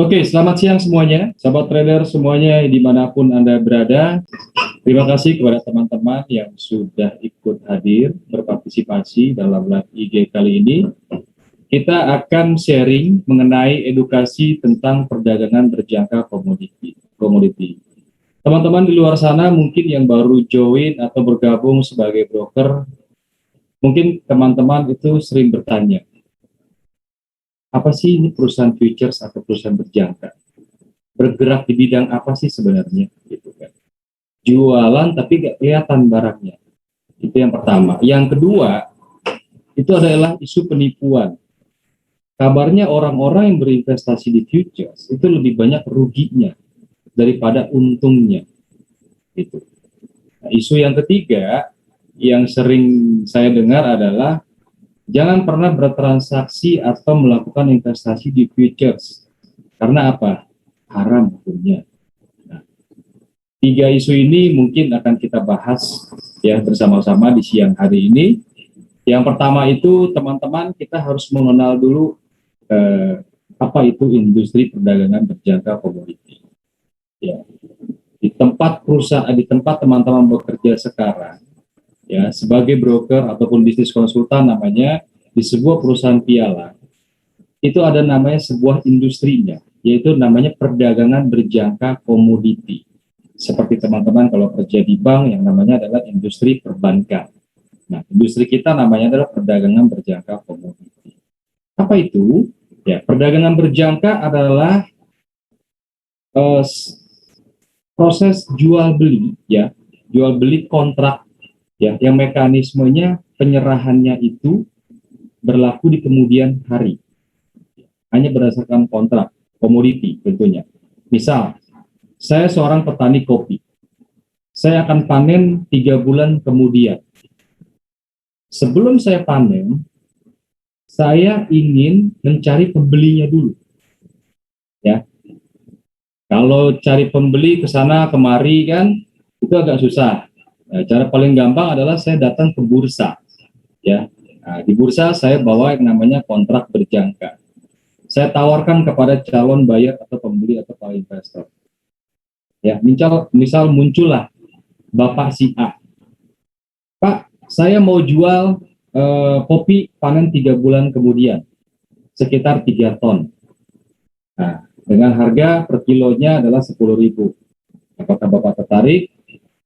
Oke, selamat siang semuanya, sahabat trader semuanya dimanapun Anda berada. Terima kasih kepada teman-teman yang sudah ikut hadir berpartisipasi dalam live IG kali ini. Kita akan sharing mengenai edukasi tentang perdagangan berjangka komoditi. Teman-teman di luar sana mungkin yang baru join atau bergabung sebagai broker, mungkin teman-teman itu sering bertanya, apa sih ini perusahaan futures atau perusahaan berjangka? Bergerak di bidang apa sih sebenarnya? Gitu kan. Jualan tapi nggak kelihatan barangnya. Itu yang pertama. Yang kedua, itu adalah isu penipuan. Kabarnya orang-orang yang berinvestasi di futures itu lebih banyak ruginya daripada untungnya. Gitu. Nah, isu yang ketiga yang sering saya dengar adalah jangan pernah bertransaksi atau melakukan investasi di futures. Karena apa? Haram hukumnya. Nah, tiga isu ini mungkin akan kita bahas ya bersama-sama di siang hari ini. Yang pertama itu teman-teman kita harus mengenal dulu apa itu industri perdagangan berjangka komoditi. Ya, di tempat perusahaan, di tempat teman-teman bekerja sekarang, ya sebagai broker ataupun bisnis konsultan namanya di sebuah perusahaan piala itu ada namanya sebuah industrinya, yaitu namanya perdagangan berjangka komoditi. Seperti teman-teman kalau kerja di bank yang namanya adalah industri perbankan. Nah, industri kita namanya adalah perdagangan berjangka komoditi. Apa itu? Ya, perdagangan berjangka adalah proses jual beli, ya, jual beli kontrak, ya, yang mekanismenya penyerahannya itu berlaku di kemudian hari, hanya berdasarkan kontrak komoditi tentunya. Misal, saya seorang petani kopi, saya akan panen 3 bulan kemudian. Sebelum saya panen, saya ingin mencari pembelinya dulu, ya. Kalau cari pembeli ke sana kemari kan itu agak susah. Nah, cara paling gampang adalah saya datang ke bursa, ya. Nah, di bursa saya bawa yang namanya kontrak berjangka. Saya tawarkan kepada calon buyer atau pembeli atau para investor. Ya, misal muncullah Bapak si A. Pak, saya mau jual kopi panen 3 bulan kemudian, sekitar 3 ton. Nah, dengan harga per kilonya adalah 10.000. Apakah Bapak tertarik?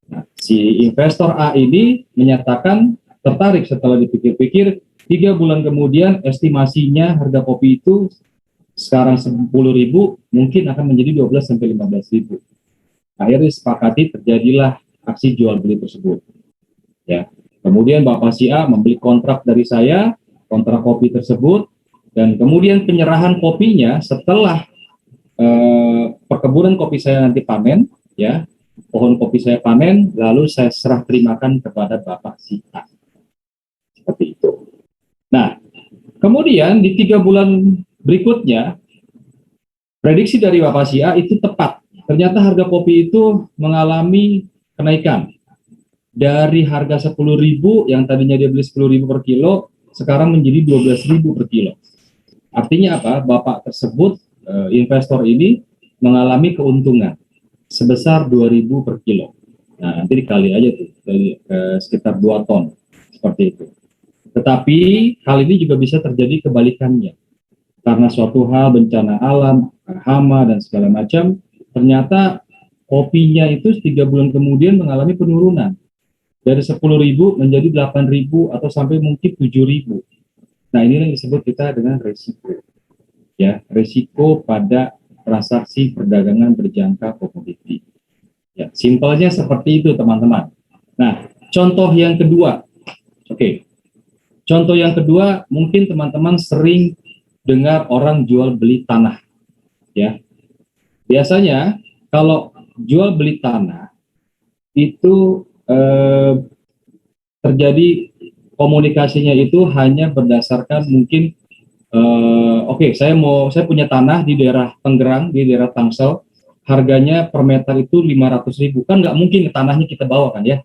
Nah, si investor A ini menyatakan tertarik setelah dipikir-pikir. 3 bulan kemudian estimasinya harga kopi itu sekarang 10.000 mungkin akan menjadi 12-15.000. Akhirnya disepakati, terjadilah aksi jual beli tersebut. Ya, kemudian Bapak si A membeli kontrak dari saya, kontrak kopi tersebut, dan kemudian penyerahan kopinya setelah perkebunan kopi saya nanti panen, ya, pohon kopi saya panen, lalu saya serah terimakan kepada Bapak si A. Seperti itu. Nah, kemudian di 3 bulan berikutnya, prediksi dari Bapak si A itu tepat. Ternyata harga kopi itu mengalami kenaikan. Dari harga 10.000 yang tadinya dia beli 10.000 per kilo, sekarang menjadi 12.000 per kilo. Artinya apa? Bapak tersebut, investor ini mengalami keuntungan sebesar 2.000 per kilo. Nah, nanti dikali aja tuh, dari sekitar 2 ton. Seperti itu. Tetapi hal ini juga bisa terjadi kebalikannya. Karena suatu hal, bencana alam, hama, dan segala macam, ternyata kopinya itu 3 bulan kemudian mengalami penurunan. Dari 10.000 menjadi 8.000 atau sampai mungkin 7.000. Nah, ini yang disebut kita dengan resiko. Ya, resiko pada transaksi perdagangan berjangka komoditi. Ya, simpelnya seperti itu, teman-teman. Nah, contoh yang kedua. Oke. Contoh yang kedua, mungkin teman-teman sering dengar orang jual beli tanah. Ya. Biasanya kalau jual beli tanah itu terjadi komunikasinya itu hanya berdasarkan mungkin oke, saya punya tanah di daerah Tangerang, di daerah Tangsel, harganya per meter itu 500.000. Kan nggak mungkin tanahnya kita bawa kan ya,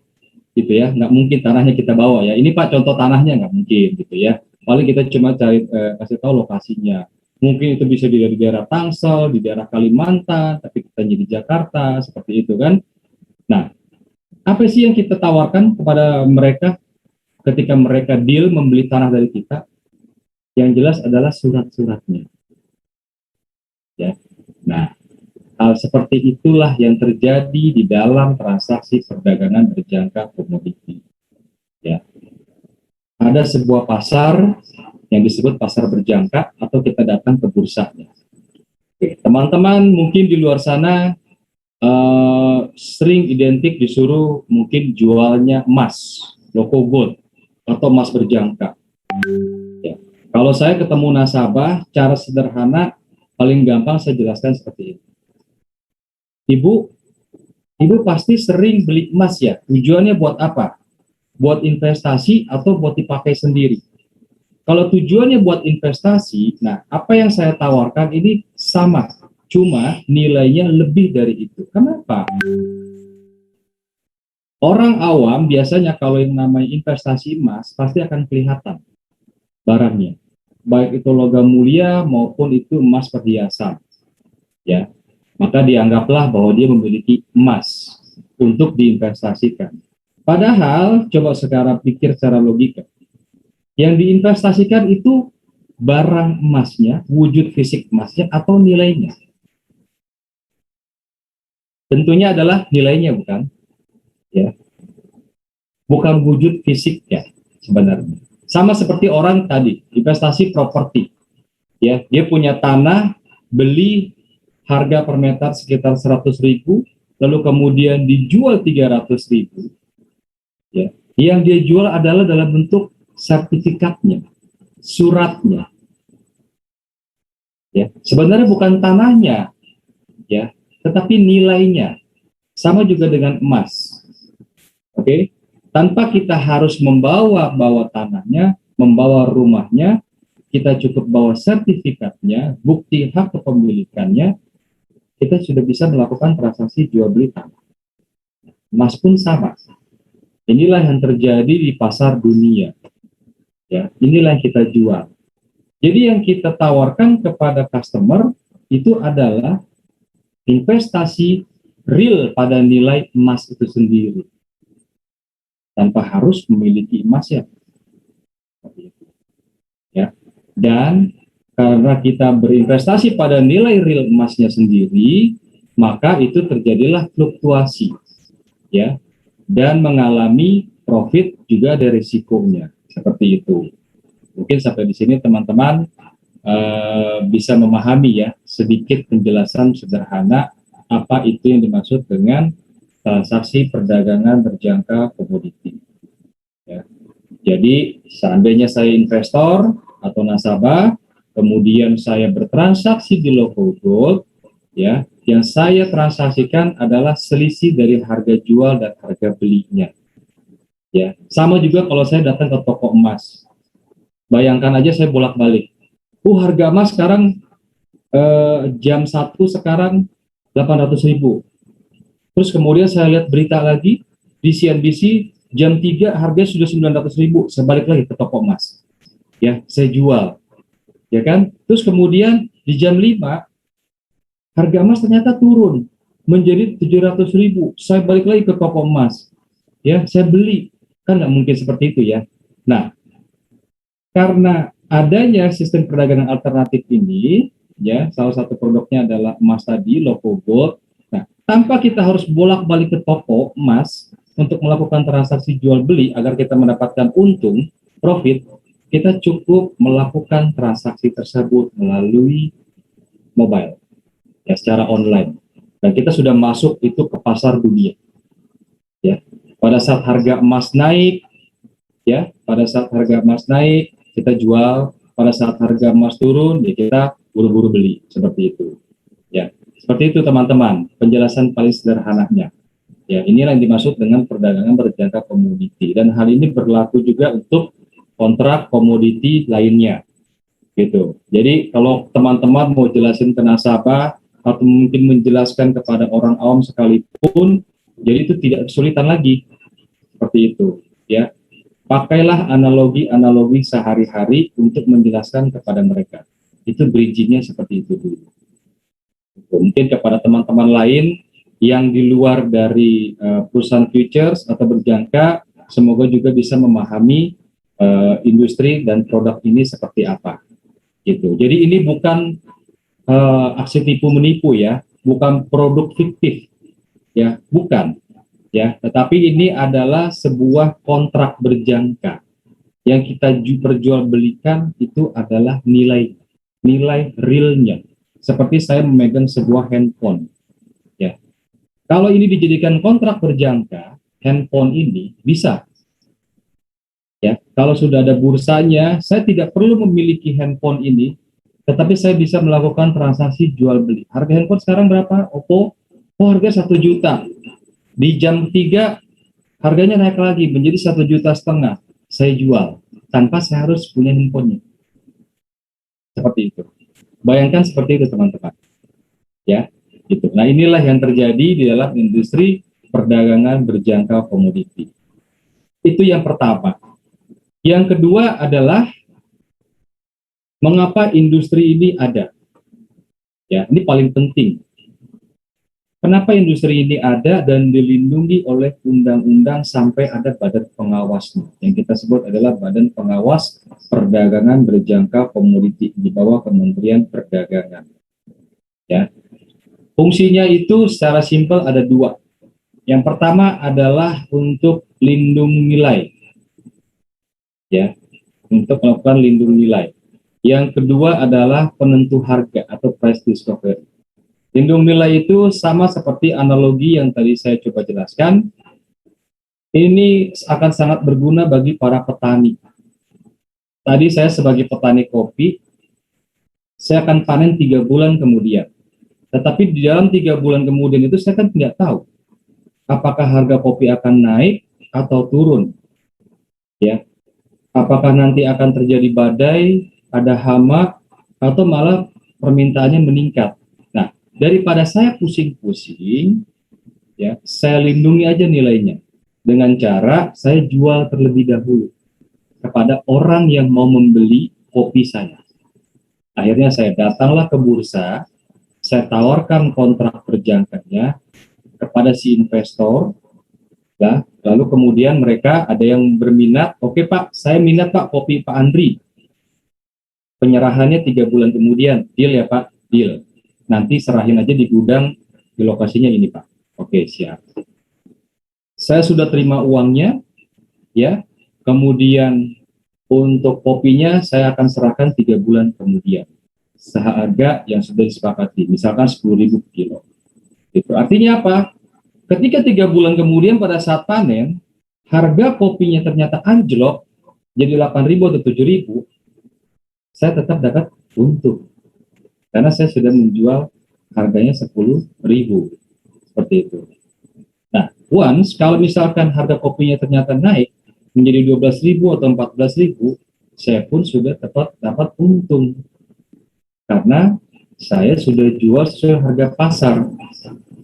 gitu ya, nggak mungkin tanahnya kita bawa ya. Ini Pak contoh tanahnya, nggak mungkin gitu ya. Paling kita cuma cari kasih tahu lokasinya. Mungkin itu bisa di daerah Tangsel, di daerah Kalimantan, tapi kita di Jakarta, seperti itu kan. Nah, apa sih yang kita tawarkan kepada mereka ketika mereka deal membeli tanah dari kita? Yang jelas adalah surat-suratnya. Ya. Nah, hal seperti itulah yang terjadi di dalam transaksi perdagangan berjangka komoditi. Ya. Ada sebuah pasar yang disebut pasar berjangka atau kita datang ke bursanya. Teman-teman mungkin di luar sana sering identik disuruh mungkin jualnya emas, loko gold atau emas berjangka. Ya. Kalau saya ketemu nasabah, cara sederhana paling gampang saya jelaskan seperti ini. Ibu pasti sering beli emas ya. Tujuannya buat apa? Buat investasi atau buat dipakai sendiri? Kalau tujuannya buat investasi, nah apa yang saya tawarkan ini sama, cuma nilainya lebih dari itu. Kenapa? Orang awam biasanya kalau yang namanya investasi emas pasti akan kelihatan barangnya, baik itu logam mulia maupun itu emas perhiasan, ya. Maka dianggaplah bahwa dia memiliki emas untuk diinvestasikan. Padahal coba sekarang pikir secara logika, yang diinvestasikan itu barang emasnya, wujud fisik emasnya atau nilainya? Tentunya adalah nilainya, bukan? Ya, bukan wujud fisiknya sebenarnya. Sama seperti orang tadi investasi properti, ya, dia punya tanah, beli harga per meter sekitar 100.000, lalu kemudian dijual 300.000, ya, yang dia jual adalah dalam bentuk sertifikatnya, suratnya, ya, sebenarnya bukan tanahnya, ya, tetapi nilainya. Sama juga dengan emas, oke? Tanpa kita harus membawa tanahnya, membawa rumahnya, kita cukup bawa sertifikatnya, bukti hak kepemilikannya, kita sudah bisa melakukan transaksi jual beli tanah. Emas pun sama. Inilah yang terjadi di pasar dunia. Ya, inilah yang kita jual. Jadi yang kita tawarkan kepada customer itu adalah investasi real pada nilai emas itu sendiri, tanpa harus memiliki emas ya. Ya. Dan karena kita berinvestasi pada nilai real emasnya sendiri, maka itu terjadilah fluktuasi, ya, dan mengalami profit juga ada risikonya, seperti itu. Mungkin sampai di sini teman-teman bisa memahami ya sedikit penjelasan sederhana apa itu yang dimaksud dengan transaksi perdagangan berjangka komoditi. Ya. Jadi seandainya saya investor atau nasabah, kemudian saya bertransaksi di Loko Gold, ya, yang saya transaksikan adalah selisih dari harga jual dan harga belinya. Ya, sama juga kalau saya datang ke toko emas. Bayangkan aja saya bolak-balik. Harga emas sekarang jam 1 sekarang 800.000. Terus kemudian saya lihat berita lagi di CNBC jam 3 harga sudah 900.000. Saya balik lagi ke toko emas. Ya, saya jual. Ya kan? Terus kemudian di jam 5 harga emas ternyata turun menjadi 700.000. Saya balik lagi ke toko emas. Ya, saya beli. Kan nggak mungkin seperti itu ya. Nah, karena adanya sistem perdagangan alternatif ini, ya, salah satu produknya adalah emas tadi, Loko Gold. Nah, tanpa kita harus bolak-balik ke toko emas untuk melakukan transaksi jual beli agar kita mendapatkan untung, profit, kita cukup melakukan transaksi tersebut melalui mobile, ya, secara online. Dan kita sudah masuk itu ke pasar dunia. Ya, pada saat harga emas naik, ya, pada saat harga emas naik, kita jual. Pada saat harga emas turun, ya kita buru-buru beli, seperti itu. Ya, seperti itu teman-teman, penjelasan paling sederhananya. Ya, inilah yang dimaksud dengan perdagangan berjangka komoditi, dan hal ini berlaku juga untuk kontrak komoditi lainnya, gitu. Jadi kalau teman-teman mau jelasin ke nasabah atau mungkin menjelaskan kepada orang awam sekalipun, jadi itu tidak kesulitan lagi, seperti itu, ya. Pakailah analogi-analogi sehari-hari untuk menjelaskan kepada mereka. Itu bridgingnya seperti itu dulu. Mungkin kepada teman-teman lain yang di luar dari perusahaan futures atau berjangka, semoga juga bisa memahami industri dan produk ini seperti apa. Gitu. Jadi ini bukan aksi tipu menipu ya, bukan produk fiktif ya, bukan ya, tetapi ini adalah sebuah kontrak berjangka yang kita perjualbelikan itu adalah nilai realnya. Seperti saya memegang sebuah handphone ya. Kalau ini dijadikan kontrak berjangka, handphone ini bisa ya. Kalau sudah ada bursanya, saya tidak perlu memiliki handphone ini, tetapi saya bisa melakukan transaksi jual beli. Harga handphone sekarang berapa? Oppo, oh harga 1 juta. Di jam 3 harganya naik lagi menjadi 1,5 juta. Saya jual tanpa saya harus punya handphonenya. Seperti itu. Bayangkan seperti itu teman-teman. Ya, gitu. Nah inilah yang terjadi di dalam industri perdagangan berjangka komoditi. Itu yang pertama. Yang kedua adalah mengapa industri ini ada? Ya, ini paling penting. Kenapa industri ini ada dan dilindungi oleh undang-undang sampai ada badan pengawasnya? Yang kita sebut adalah Badan Pengawas Perdagangan Berjangka Komoditi di bawah Kementerian Perdagangan. Ya, fungsinya itu secara simpel ada dua. Yang pertama adalah untuk lindung nilai, ya, untuk melakukan lindung nilai. Yang kedua adalah penentu harga atau price discovery. Lindung nilai itu sama seperti analogi yang tadi saya coba jelaskan. Ini akan sangat berguna bagi para petani. Tadi saya sebagai petani kopi, saya akan panen 3 bulan kemudian. Tetapi di dalam 3 bulan kemudian itu saya kan tidak tahu apakah harga kopi akan naik atau turun. Ya, apakah nanti akan terjadi badai, ada hama, atau malah permintaannya meningkat. Nah, daripada saya pusing-pusing, ya, saya lindungi aja nilainya dengan cara saya jual terlebih dahulu kepada orang yang mau membeli kopi saya. Akhirnya saya datanglah ke bursa, saya tawarkan kontrak berjangkanya kepada si investor, ya, lalu kemudian mereka ada yang berminat, oke Pak, saya minat Pak kopi Pak Andri. Penyerahannya 3 bulan kemudian, deal ya Pak, deal. Nanti serahin aja di gudang di lokasinya ini Pak. Oke, siap. Saya sudah terima uangnya, ya. Kemudian untuk kopinya saya akan serahkan 3 bulan kemudian. Seharga yang sudah disepakati, misalkan 10.000 kilo. Itu artinya apa? Ketika 3 bulan kemudian pada saat panen, harga kopinya ternyata anjlok jadi 8.000 atau 7.000, saya tetap dapat untung. Karena saya sudah menjual harganya 10.000. Seperti itu. Nah, once kalau misalkan harga kopinya ternyata naik menjadi 12.000 atau 14.000, saya pun sudah dapat untung. Karena saya sudah jual sesuai harga pasar,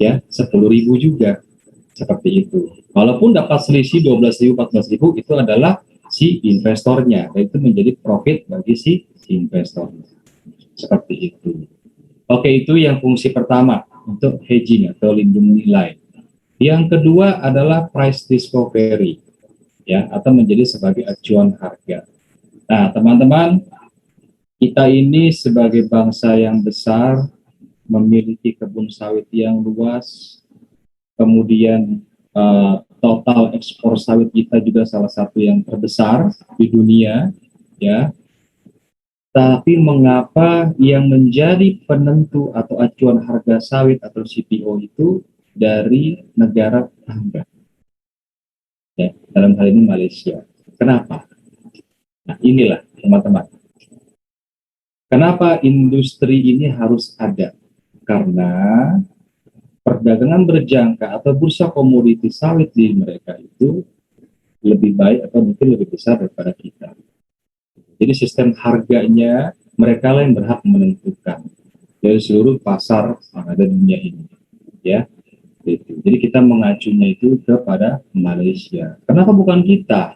ya, 10.000 juga. Seperti itu. Walaupun dapat selisih 12.000, 14.000, itu adalah si investornya, dan itu menjadi profit bagi si investornya. Seperti itu. Oke, itu yang fungsi pertama untuk hedging atau lindung nilai. Yang kedua adalah price discovery, ya, atau menjadi sebagai acuan harga. Nah, teman-teman, kita ini sebagai bangsa yang besar, memiliki kebun sawit yang luas, kemudian total ekspor sawit kita juga salah satu yang terbesar di dunia, ya. Tapi mengapa yang menjadi penentu atau acuan harga sawit atau CPO itu dari negara tetangga? Ya, dalam hal ini Malaysia. Kenapa? Nah, inilah teman-teman. Kenapa industri ini harus ada? Karena perdagangan berjangka atau bursa komoditi sawit di mereka itu lebih baik atau mungkin lebih besar daripada kita. Jadi sistem harganya mereka lah yang berhak menentukan dari seluruh pasar yang ada di dunia ini, ya. Jadi kita mengacunya itu kepada Malaysia. Kenapa bukan kita?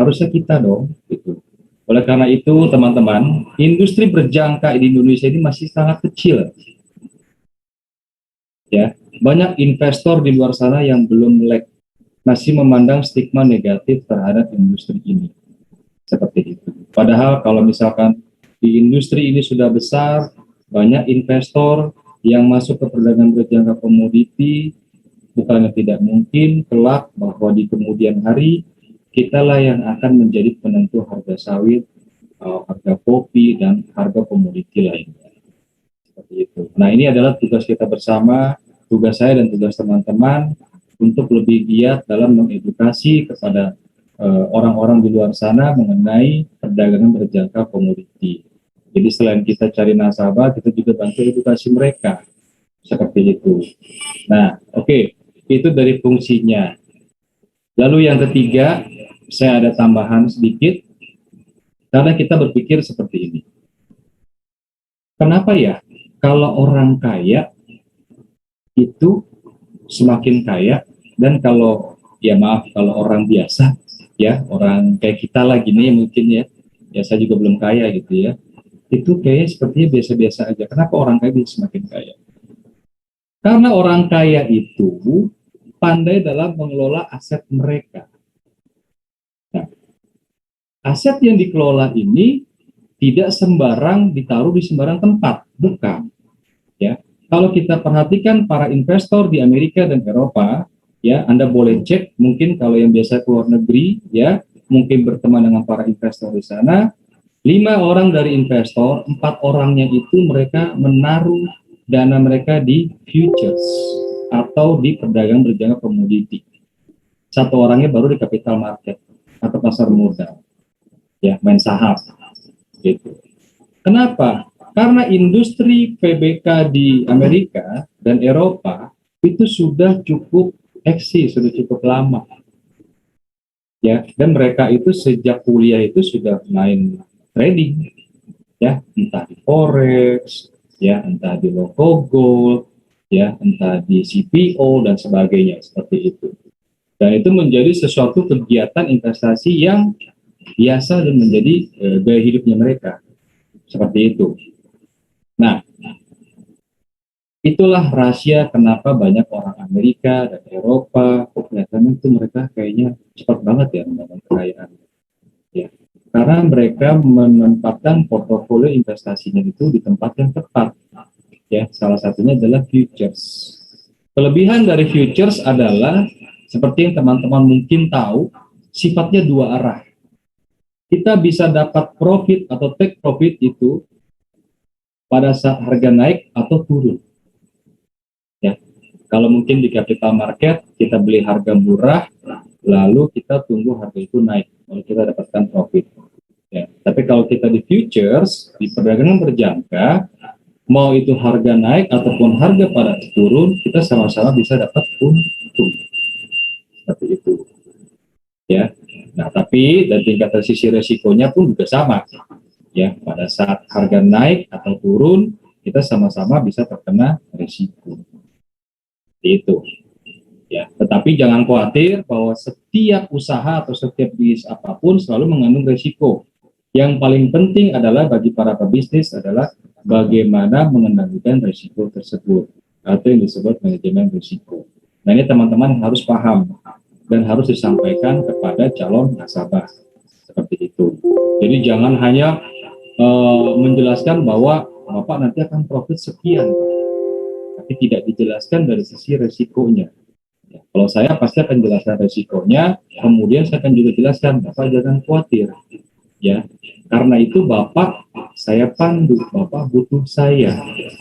Harusnya kita dong, gitu. Oleh karena itu, teman-teman, industri berjangka di Indonesia ini masih sangat kecil. Ya, banyak investor di luar sana yang belum melek, masih memandang stigma negatif terhadap industri ini. Seperti itu. Padahal kalau misalkan di industri ini sudah besar, banyak investor yang masuk ke perdagangan berjangka komoditi, bukannya tidak mungkin kelak bahwa di kemudian hari kitalah yang akan menjadi penentu harga sawit, harga kopi, dan harga komoditi lainnya. Seperti itu. Nah, ini adalah tugas kita bersama, tugas saya dan tugas teman-teman untuk lebih giat dalam mengedukasi kepada orang-orang di luar sana mengenai perdagangan berjangka komoditi. Jadi selain kita cari nasabah, kita juga bantu edukasi mereka. Seperti itu. Nah, oke. Itu dari fungsinya. Lalu yang ketiga, saya ada tambahan sedikit, karena kita berpikir seperti ini. Kenapa ya kalau orang kaya itu semakin kaya, dan kalau, ya maaf, kalau orang biasa, ya orang kayak kita lah gini mungkin ya saya juga belum kaya gitu ya, itu kayaknya sepertinya biasa-biasa aja. Kenapa orang kaya bisa semakin kaya? Karena orang kaya itu pandai dalam mengelola aset mereka. Nah, aset yang dikelola ini tidak sembarang ditaruh di sembarang tempat, bukan. Ya, kalau kita perhatikan para investor di Amerika dan Eropa, ya Anda boleh cek, mungkin kalau yang biasa keluar negeri, ya mungkin berteman dengan para investor di sana, 5 orang dari investor, 4 orangnya itu mereka menaruh dana mereka di futures atau di perdagangan berjangka komoditi. 1 orangnya baru di capital market atau pasar modal, ya main saham, gitu. Kenapa? Karena industri PBK di Amerika dan Eropa itu sudah cukup eksis, sudah cukup lama, ya. Dan mereka itu sejak kuliah itu sudah main trading, ya, entah di forex, ya, entah di local gold, ya, entah di CPO dan sebagainya seperti itu. Dan itu menjadi sesuatu kegiatan investasi yang biasa dan menjadi gaya hidupnya mereka. Seperti itu. Nah, itulah rahasia kenapa banyak orang Amerika dan Eropa, kok kelihatannya itu mereka kayaknya cepat banget ya mendapat kekayaan. Ya, karena mereka menempatkan portofolio investasinya itu di tempat yang tepat. Ya, salah satunya adalah futures. Kelebihan dari futures adalah seperti yang teman-teman mungkin tahu, sifatnya 2 arah. Kita bisa dapat profit atau take profit itu pada saat harga naik atau turun. Ya, kalau mungkin di capital market kita beli harga murah, lalu kita tunggu harga itu naik, lalu kita dapatkan profit. Ya, tapi kalau kita di futures, di perdagangan berjangka, mau itu harga naik ataupun harga pada turun, kita sama-sama bisa dapat untung. Seperti itu. Ya. Nah, tapi dari tingkat sisi resikonya pun juga sama. Ya, pada saat harga naik atau turun, kita sama-sama bisa terkena resiko. Itu. Ya, tetapi jangan khawatir bahwa setiap usaha atau setiap bisnis apapun selalu mengandung resiko. Yang paling penting adalah bagi para pebisnis adalah bagaimana mengendalikan resiko tersebut atau yang disebut manajemen risiko. Nah, ini teman-teman harus paham dan harus disampaikan kepada calon nasabah seperti itu. Jadi jangan hanya menjelaskan bahwa Bapak nanti akan profit sekian, tapi tidak dijelaskan dari sisi resikonya. Ya, kalau saya pasti akan jelaskan resikonya, kemudian saya akan juga jelaskan, Bapak jangan khawatir. Ya, karena itu Bapak saya pandu, Bapak butuh saya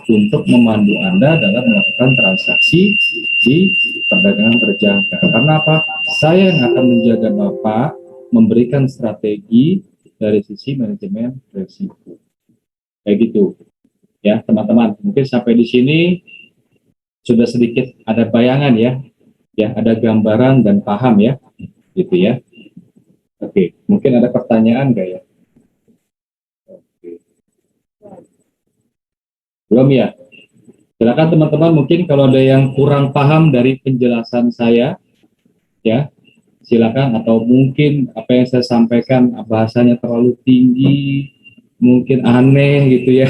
untuk memandu Anda dalam melakukan transaksi di perdagangan berjangka. Karena apa? Saya yang akan menjaga Bapak, memberikan strategi dari sisi manajemen risiko. Kayak gitu. Ya, teman-teman, mungkin sampai di sini sudah sedikit ada bayangan ya. Ya, ada gambaran dan paham ya. Gitu ya. Oke, mungkin ada pertanyaan nggak ya? Oke. Belum ya? Silakan teman-teman, mungkin kalau ada yang kurang paham dari penjelasan saya, ya, silakan, atau mungkin apa yang saya sampaikan bahasanya terlalu tinggi, mungkin aneh gitu ya,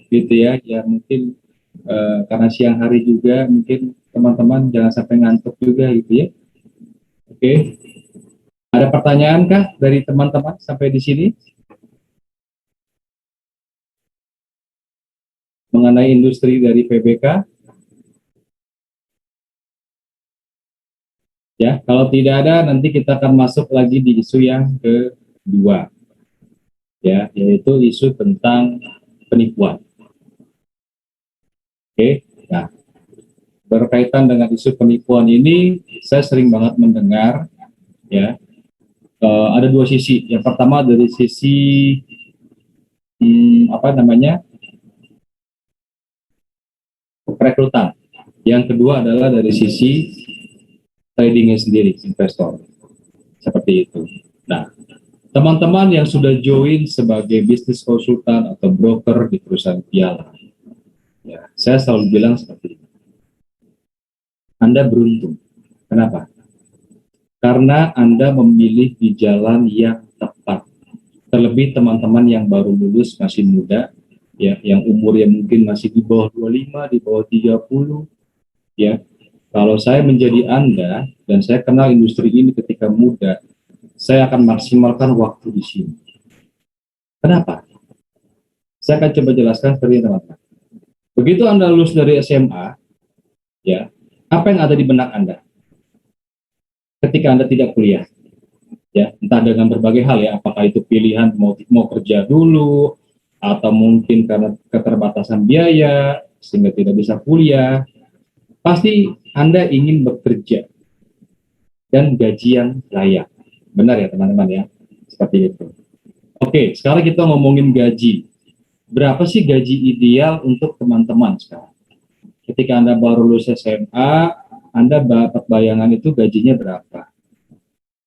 gitu ya, ya mungkin karena siang hari juga, mungkin teman-teman jangan sampai ngantuk juga gitu ya. Oke, ada pertanyaan kah dari teman-teman sampai di sini mengenai industri dari PBK? Ya, kalau tidak ada, nanti kita akan masuk lagi di isu yang kedua, ya, yaitu isu tentang penipuan. Oke, nah, berkaitan dengan isu penipuan ini, saya sering banget mendengar, ya, ada dua sisi. Yang pertama dari sisi apa namanya, perekrutan. Yang kedua adalah dari sisi tradingnya sendiri, investor, seperti itu. Nah, teman-teman yang sudah join sebagai bisnis konsultan atau broker di perusahaan piala, ya, saya selalu bilang seperti ini. Anda beruntung. Kenapa? Karena Anda memilih di jalan yang tepat. Terlebih teman-teman yang baru lulus, masih muda, ya, yang umurnya mungkin masih di bawah 25, di bawah 30, ya. Kalau saya menjadi Anda, dan saya kenal industri ini ketika muda, saya akan maksimalkan waktu di sini. Kenapa? Saya akan coba jelaskan seperti ini, teman-teman. Begitu Anda lulus dari SMA, ya, apa yang ada di benak Anda ketika Anda tidak kuliah? Ya, entah dengan berbagai hal ya, apakah itu pilihan mau kerja dulu, atau mungkin karena keterbatasan biaya sehingga tidak bisa kuliah, pasti Anda ingin bekerja dan gaji yang layak. Benar ya teman-teman ya, seperti itu. Oke, sekarang kita ngomongin gaji. Berapa sih gaji ideal untuk teman-teman sekarang? Ketika Anda baru lulus SMA, Anda dapat bayangan itu gajinya berapa?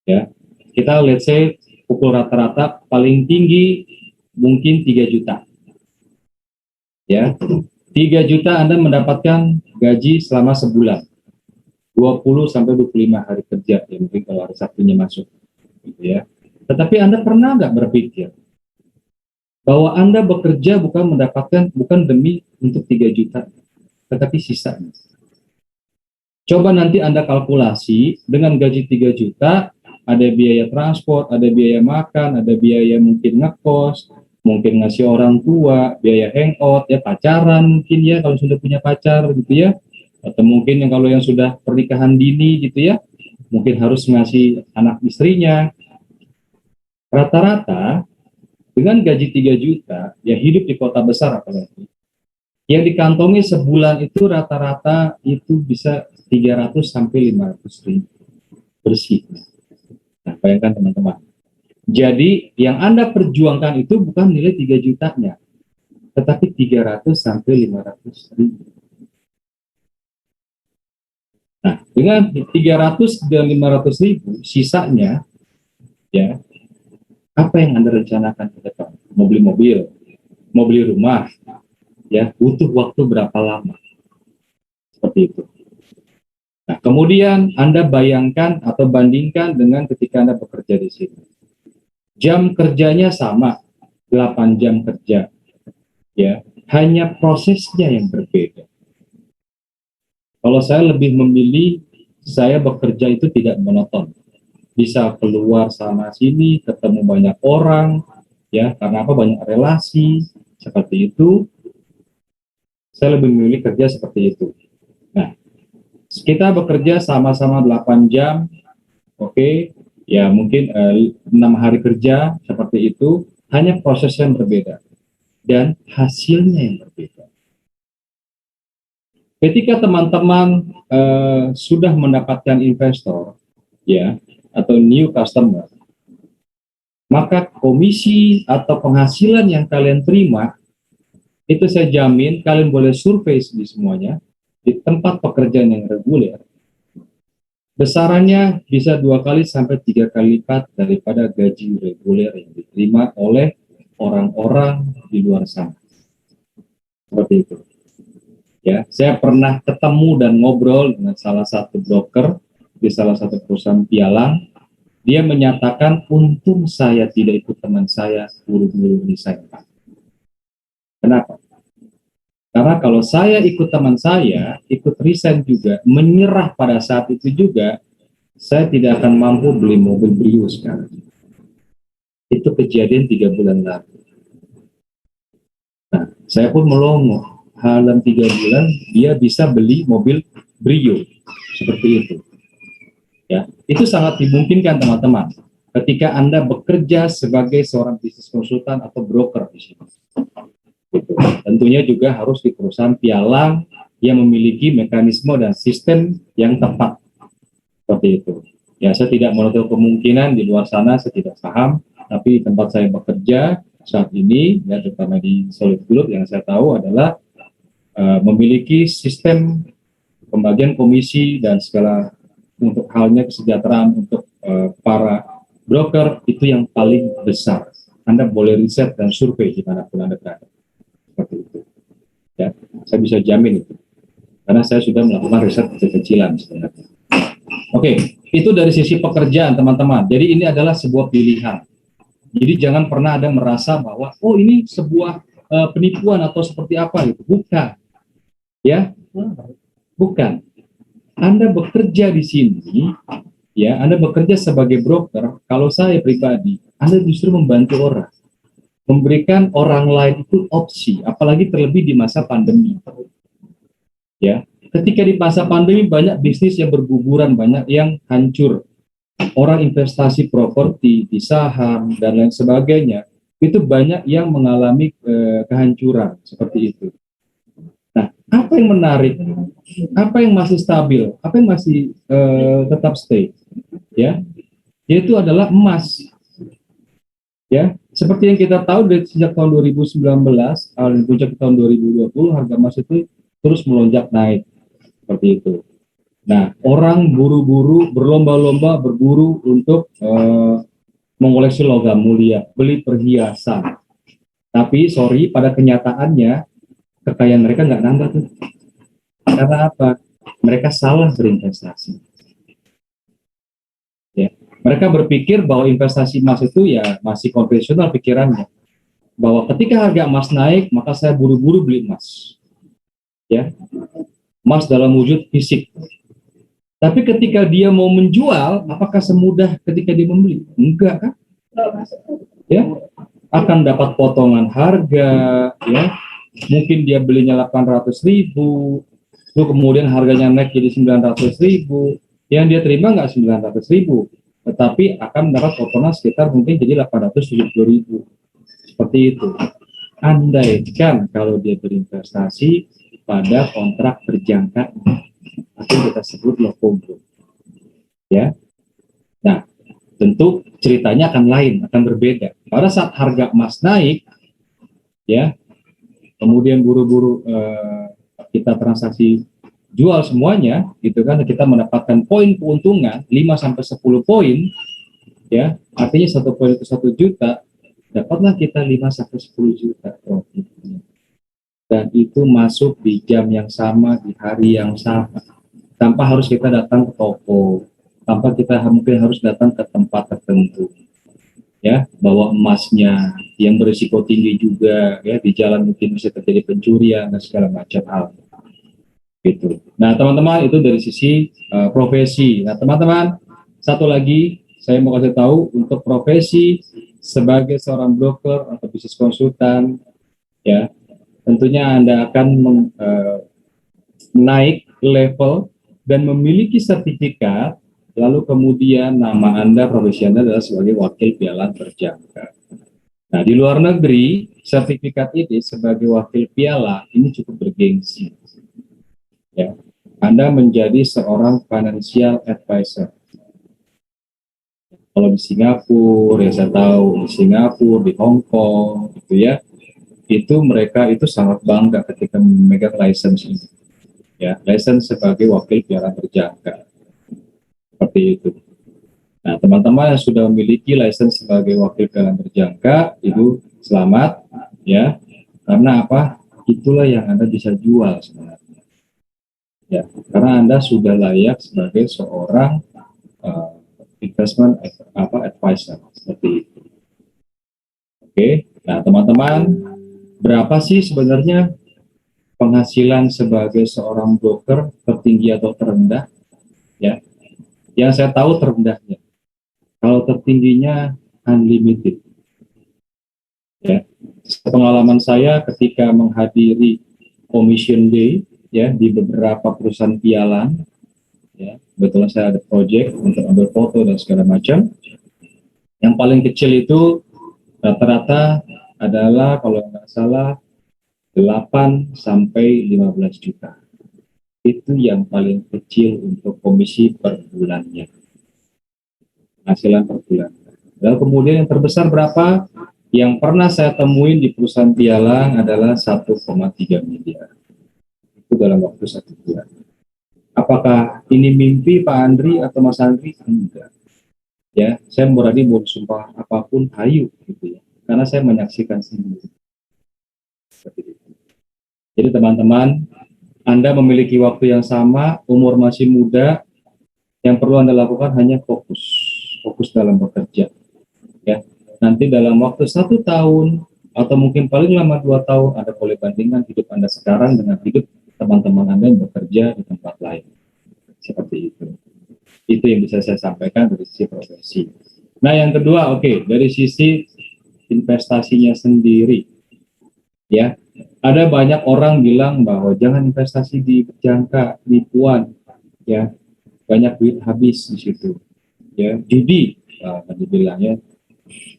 Ya, kita let's say pukul rata-rata paling tinggi mungkin 3 juta. Ya, 3 juta Anda mendapatkan gaji selama sebulan. 20 sampai 25 hari kerja, ya mungkin kalau hari Sabtunya masuk. Gitu ya. Tetapi Anda pernah nggak berpikir bahwa Anda bekerja bukan demi untuk 3 juta, tetapi sisanya. Coba nanti Anda kalkulasi dengan gaji 3 juta, ada biaya transport, ada biaya makan, ada biaya mungkin ngekos, mungkin ngasih orang tua, biaya hangout, ya pacaran mungkin ya kalau sudah punya pacar gitu ya, atau mungkin yang kalau yang sudah pernikahan dini gitu ya, mungkin harus ngasih anak istrinya. Rata-rata dengan gaji 3 juta, ya hidup di kota besar apalagi, yang dikantongi sebulan itu rata-rata itu bisa 300 sampai 500 ribu bersih. Nah, bayangkan teman-teman. Jadi yang Anda perjuangkan itu bukan nilai 3 jutanya, tetapi 300 sampai 500 ribu. Nah, dengan 300 dan 500 ribu, sisanya, ya, apa yang Anda rencanakan ke depan? Mau beli mobil, mau beli rumah, ya, butuh waktu berapa lama? Seperti itu. Nah, kemudian Anda bayangkan atau bandingkan dengan ketika Anda bekerja di sini. Jam kerjanya sama, 8 jam kerja. Ya, hanya prosesnya yang berbeda. Kalau saya lebih memilih, saya bekerja itu tidak monoton. Bisa keluar sana sini, ketemu banyak orang, ya, karena apa? Banyak relasi, seperti itu. Saya lebih memilih kerja seperti itu. Nah, kita bekerja sama-sama 8 jam, oke, ya mungkin 6 hari kerja seperti itu, hanya proses yang berbeda dan hasilnya yang berbeda. Ketika teman-teman sudah mendapatkan investor, ya, atau new customer, maka komisi atau penghasilan yang kalian terima, itu saya jamin kalian boleh survei di semuanya, di tempat pekerjaan yang reguler, besarannya bisa 2 kali sampai 3 kali lipat daripada gaji reguler yang diterima oleh orang-orang di luar sana. Seperti itu. Ya, saya pernah ketemu dan ngobrol dengan salah satu broker di salah satu perusahaan pialang. Dia menyatakan, untung saya tidak ikut teman saya buru-buru resign, Pak. Kenapa? Karena kalau saya ikut teman saya, ikut resign juga, menyerah pada saat itu juga, saya tidak akan mampu beli mobil Brio sekarang. Itu kejadian 3 bulan lalu. Nah, saya pun melongo. Dalam 3 bulan, dia bisa beli mobil Brio. Seperti itu. Ya, itu sangat dimungkinkan, teman-teman. Ketika Anda bekerja sebagai seorang bisnis konsultan atau broker di sini. Gitu. Tentunya juga harus di perusahaan pialang yang memiliki mekanisme dan sistem yang tepat. Seperti itu. Ya, saya tidak menutup kemungkinan di luar sana saya tidak paham, tapi di tempat saya bekerja saat ini, ya, terutama di Solid Group, yang saya tahu adalah memiliki sistem pembagian komisi dan segala untuk halnya kesejahteraan untuk para broker itu yang paling besar. Anda boleh riset dan survei dimanapun Anda berada. Seperti itu. Ya, saya bisa jamin itu. Karena saya sudah melakukan riset kecil-kecilan sebenarnya. Oke, itu dari sisi pekerjaan, teman-teman. Jadi ini adalah sebuah pilihan. Jadi jangan pernah ada merasa bahwa, oh ini sebuah penipuan atau seperti apa gitu. Bukan. Ya, bukan. Anda bekerja di sini, ya, Anda bekerja sebagai broker. Kalau saya pribadi, Anda justru membantu orang, memberikan orang lain itu opsi, apalagi terlebih di masa pandemi. Ya, ketika di masa pandemi banyak bisnis yang berguguran, banyak yang hancur. Orang investasi properti, di saham dan lain sebagainya, itu banyak yang mengalami kehancuran seperti itu. Nah, apa yang menarik? Apa yang masih stabil? Apa yang masih tetap stay? Ya, yaitu adalah emas. Ya, seperti yang kita tahu dari sejak tahun 2019, puncak tahun 2020, harga emas itu terus melonjak naik seperti itu. Nah, orang buru-buru, berlomba-lomba berburu untuk mengoleksi logam mulia, beli perhiasan. Tapi sorry, pada kenyataannya kekayaan mereka nggak nambah tuh. Karena apa? Mereka salah berinvestasi. Ya. Mereka berpikir bahwa investasi emas itu ya masih konvensional pikirannya. Bahwa ketika harga emas naik, maka saya buru-buru beli emas. Ya, emas dalam wujud fisik. Tapi ketika dia mau menjual, apakah semudah ketika dia membeli? Enggak kan? Ya, akan dapat potongan harga, ya. Mungkin dia belinya 800.000, lalu kemudian harganya naik jadi 900.000. Yang dia terima nggak 900.000, tetapi akan mendapat potongan sekitar mungkin jadi 870.000. Seperti itu. Andaikan kalau dia berinvestasi pada kontrak berjangka, atau kita sebut lokomo. Ya. Nah, tentu ceritanya akan lain, akan berbeda. Pada saat harga emas naik, ya, kemudian buru-buru kita transaksi jual semuanya, gitu kan, kita mendapatkan poin keuntungan 5 sampai 10 poin, ya, artinya 1 poin itu 1 juta, dapatlah kita 5 sampai 10 juta profitnya. Dan itu masuk di jam yang sama, di hari yang sama, tanpa harus kita datang ke toko, tanpa kita mungkin harus datang ke tempat tertentu, ya, bawa emasnya yang berisiko tinggi juga, ya, di jalan mungkin bisa terjadi pencurian dan segala macam hal. Gitu. Nah, teman-teman, itu dari sisi profesi. Nah, teman-teman, satu lagi saya mau kasih tahu untuk profesi sebagai seorang broker atau bisnis konsultan, ya, tentunya Anda akan naik level dan memiliki sertifikat, lalu kemudian nama Anda profesi Anda adalah sebagai wakil pialang berjangka. Nah, di luar negeri, sertifikat ini sebagai wakil pialang ini cukup bergengsi. Ya, Anda menjadi seorang financial advisor. Kalau di Singapura, ya saya tahu di Singapura, di Hong Kong, gitu ya, itu mereka itu sangat bangga ketika memegang license ini. Ya, license sebagai wakil pialang berjangka. Seperti itu. Nah, teman-teman yang sudah memiliki license sebagai wakil pialang berjangka, itu selamat, ya, karena apa? Itulah yang Anda bisa jual sebenarnya. Ya, karena Anda sudah layak sebagai seorang investment advisor seperti itu. Oke, nah teman-teman, berapa sih sebenarnya penghasilan sebagai seorang broker, tertinggi atau terendah? Ya, yang saya tahu terendahnya. Kalau tertingginya unlimited. Ya, pengalaman saya ketika menghadiri commission day ya di beberapa perusahaan pialang, ya kebetulan saya ada project untuk ambil foto dan segala macam. Yang paling kecil itu rata-rata adalah kalau nggak salah 8 sampai 15 juta. Itu yang paling kecil untuk komisi per bulannya, penghasilan per bulan. Lalu kemudian yang terbesar berapa? Yang pernah saya temuin di perusahaan pialang adalah 1,3 miliar. Itu dalam waktu 1 bulan. Apakah ini mimpi Pak Andri atau Mas Andri? Enggak. Ya, saya berani mau sumpah apapun, hayu gitu ya. Karena saya menyaksikan sendiri. Seperti itu. Jadi teman-teman, Anda memiliki waktu yang sama, umur masih muda, yang perlu Anda lakukan hanya fokus dalam bekerja. Ya, nanti dalam waktu 1 tahun atau mungkin paling lama 2 tahun, Anda boleh bandingkan hidup Anda sekarang dengan hidup teman-teman Anda yang bekerja di tempat lain. Seperti itu. Itu yang bisa saya sampaikan dari sisi profesi. Nah, yang kedua, dari sisi investasinya sendiri, ya, ada banyak orang bilang bahwa jangan investasi di berjangka, nipuan, ya, banyak duit habis di situ, ya, judi, dibilang ya,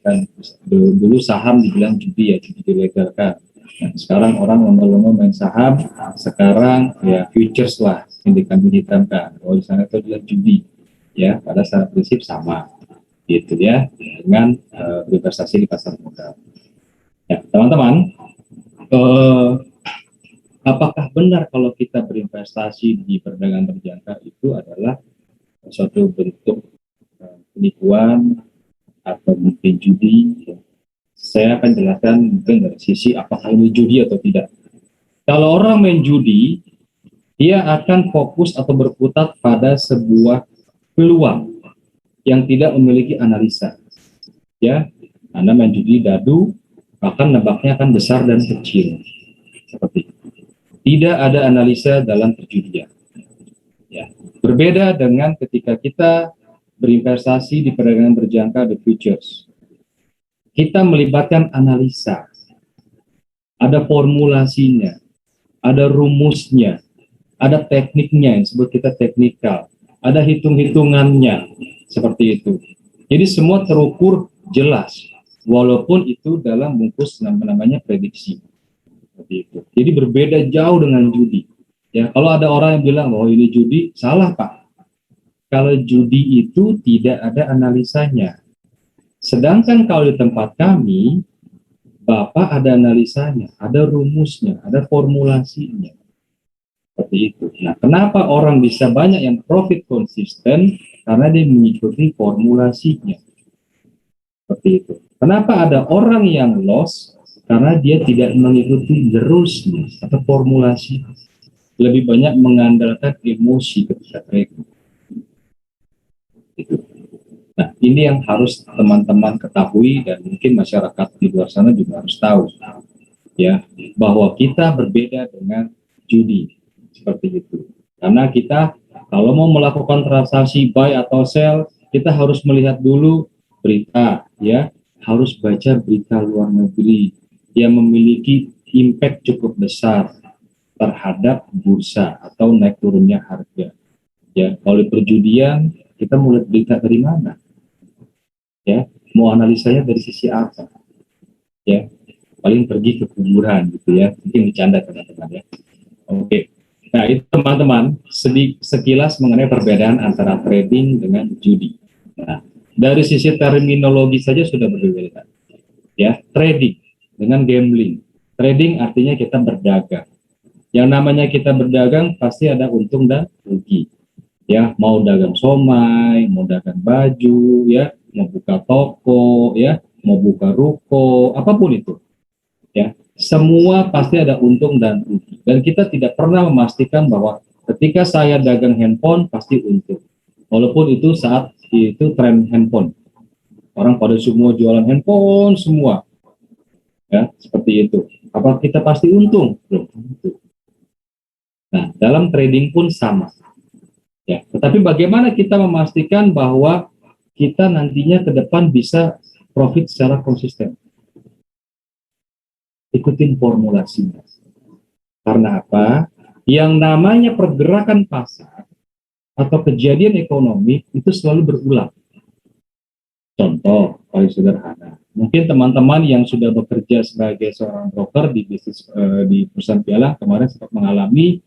kan dulu saham dibilang judi ya, judi dilegalkan. Nah, sekarang orang lomba-lomba main saham, sekarang ya futures lah yang dihitamkan. Kalau di sana itu adalah judi, ya, pada secara prinsip sama, gitu ya, dengan berinvestasi di pasar modal. Ya, teman-teman, apakah benar kalau kita berinvestasi di perdagangan berjangka itu adalah suatu bentuk penipuan atau mungkin judi? Saya akan jelaskan mungkin dari sisi apakah ini judi atau tidak. Kalau orang main judi, dia akan fokus atau berkutat pada sebuah peluang yang tidak memiliki analisa. Ya, Anda main judi dadu, bahkan nebaknya akan besar dan kecil. Seperti itu. Tidak ada analisa dalam perjudian. Ya, berbeda dengan ketika kita berinvestasi di perdagangan berjangka di futures. Kita melibatkan analisa, ada formulasinya, ada rumusnya, ada tekniknya yang disebut kita teknikal, ada hitung-hitungannya, seperti itu. Jadi semua terukur jelas, walaupun itu dalam bungkus namanya prediksi. Seperti itu. Jadi berbeda jauh dengan judi. Ya, kalau ada orang yang bilang bahwa ini judi, salah Pak. Kalau judi itu tidak ada analisanya. Sedangkan kalau di tempat kami, Bapak ada analisanya, ada rumusnya, ada formulasinya. Seperti itu. Nah, kenapa orang bisa banyak yang profit konsisten? Karena dia mengikuti formulasinya. Seperti itu. Kenapa ada orang yang loss? Karena dia tidak mengikuti the rules atau formulasi. Lebih banyak mengandalkan emosi ketika trading. Gitu. Nah, ini yang harus teman-teman ketahui dan mungkin masyarakat di luar sana juga harus tahu, ya, bahwa kita berbeda dengan judi seperti itu. Karena kita kalau mau melakukan transaksi buy atau sell, kita harus melihat dulu berita, ya, harus baca berita luar negeri yang memiliki impact cukup besar terhadap bursa atau naik turunnya harga. Ya, kalau di perjudian kita mulai berita dari mana? Ya, mau analisanya dari sisi apa? Ya, paling pergi ke kuburan gitu ya, mungkin bercanda teman-teman ya. Oke, nah itu teman-teman sekilas mengenai perbedaan antara trading dengan judi. Nah, dari sisi terminologi saja sudah berbeda. Ya, trading dengan gambling. Trading artinya kita berdagang. Yang namanya kita berdagang pasti ada untung dan rugi. Ya, mau dagang somai, mau dagang baju, ya, mau buka toko, ya, mau buka ruko, apapun itu, ya, semua pasti ada untung dan rugi. Dan kita tidak pernah memastikan bahwa ketika saya dagang handphone pasti untung. Walaupun itu saat itu tren handphone, orang pada semua jualan handphone semua, ya seperti itu. Apa kita pasti untung? Belum tentu. Nah, dalam trading pun sama, ya. Tetapi bagaimana kita memastikan bahwa kita nantinya ke depan bisa profit secara konsisten? Ikutin formulasinya. Karena apa? Yang namanya pergerakan pasar atau kejadian ekonomi itu selalu berulang. Contoh paling sederhana, mungkin teman-teman yang sudah bekerja sebagai seorang broker di bisnis di perusahaan piala kemarin sempat mengalami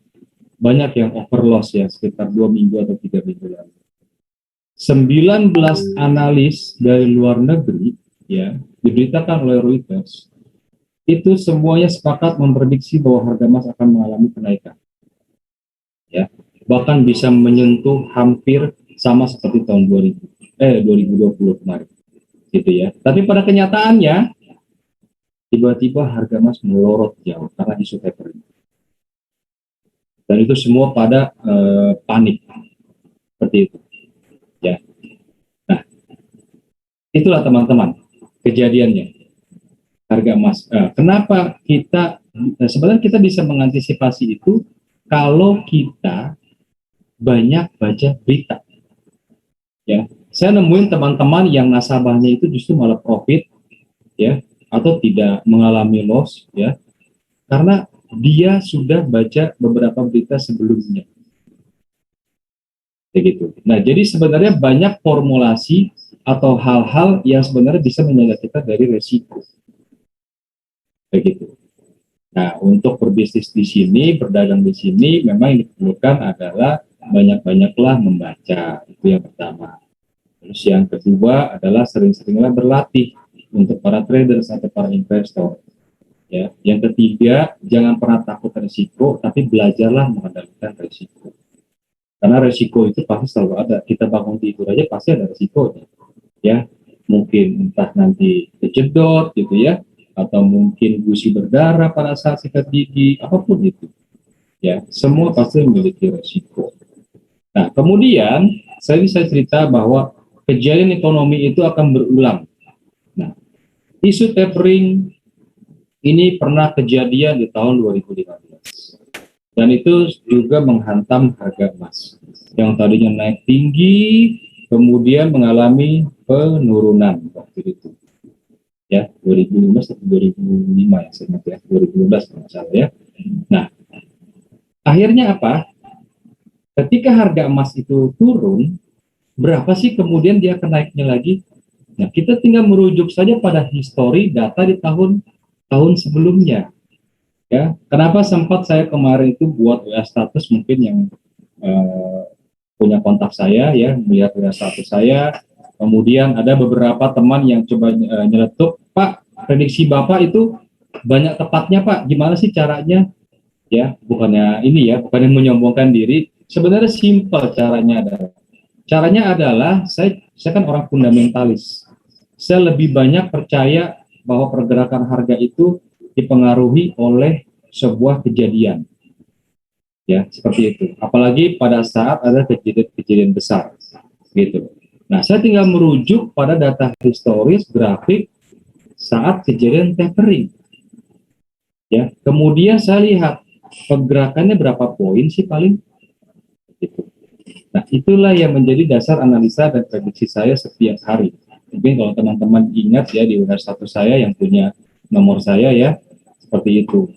banyak yang overloss ya, sekitar 2 minggu atau 3 minggu lalu. 19 analis dari luar negeri ya diberitakan oleh Reuters itu semuanya sepakat memprediksi bahwa harga emas akan mengalami kenaikan, ya bahkan bisa menyentuh hampir sama seperti tahun 2020 kemarin, gitu ya. Tapi pada kenyataannya tiba-tiba harga emas melorot jauh karena isu tapering, dan itu semua pada panik seperti itu, ya. Nah, itulah teman-teman kejadiannya harga emas. Kenapa kita sebenarnya kita bisa mengantisipasi itu kalau kita banyak baca berita, ya. Saya nemuin teman-teman yang nasabahnya itu justru malah profit, ya, atau tidak mengalami loss, ya, karena dia sudah baca beberapa berita sebelumnya, begitu. Nah, jadi sebenarnya banyak formulasi atau hal-hal yang sebenarnya bisa menjaga kita dari resiko, begitu. Nah, untuk berbisnis di sini, berdagang di sini, memang yang diperlukan adalah banyak-banyaklah membaca, itu yang pertama. Terus yang kedua adalah sering-seringlah berlatih untuk para traders atau para investor. Ya, yang ketiga, jangan pernah takut risiko, tapi belajarlah mengendalikan risiko. Karena risiko itu pasti selalu ada. Kita bangun tidur aja pasti ada risikonya. Ya, mungkin entah nanti kejedot gitu ya, atau mungkin gusi berdarah pada saat sikat gigi, apapun itu. Ya, semua pasti memiliki risiko. Nah, kemudian saya bisa cerita bahwa kejadian ekonomi itu akan berulang. Nah, isu tapering ini pernah kejadian di tahun 2015. Dan itu juga menghantam harga emas. Yang tadinya naik tinggi, kemudian mengalami penurunan waktu itu. Ya, 2015 atau 2005 ya, saya ingat ya, 2015 kalau salah ya. Nah, akhirnya apa? Ketika harga emas itu turun, berapa sih kemudian dia akan naiknya lagi? Nah, kita tinggal merujuk saja pada histori data di tahun sebelumnya. Ya, kenapa sempat saya kemarin itu buat WA status, mungkin yang punya kontak saya ya, melihat WA status saya, kemudian ada beberapa teman yang coba nyeletuk, Pak, prediksi Bapak itu banyak tepatnya Pak, gimana sih caranya? Ya, bukannya ini ya, bukannya menyombongkan diri, sebenarnya simpel caranya adalah saya kan orang fundamentalis. Saya lebih banyak percaya bahwa pergerakan harga itu dipengaruhi oleh sebuah kejadian, ya seperti itu. Apalagi pada saat ada kejadian-kejadian besar, gitu. Nah, saya tinggal merujuk pada data historis grafik saat kejadian tapering, ya. Kemudian saya lihat pergerakannya berapa poin sih paling, gitu. Nah, itulah yang menjadi dasar analisa dan prediksi saya setiap hari. Mungkin kalau teman-teman ingat ya di WhatsApp status saya yang punya nomor saya ya, seperti itu.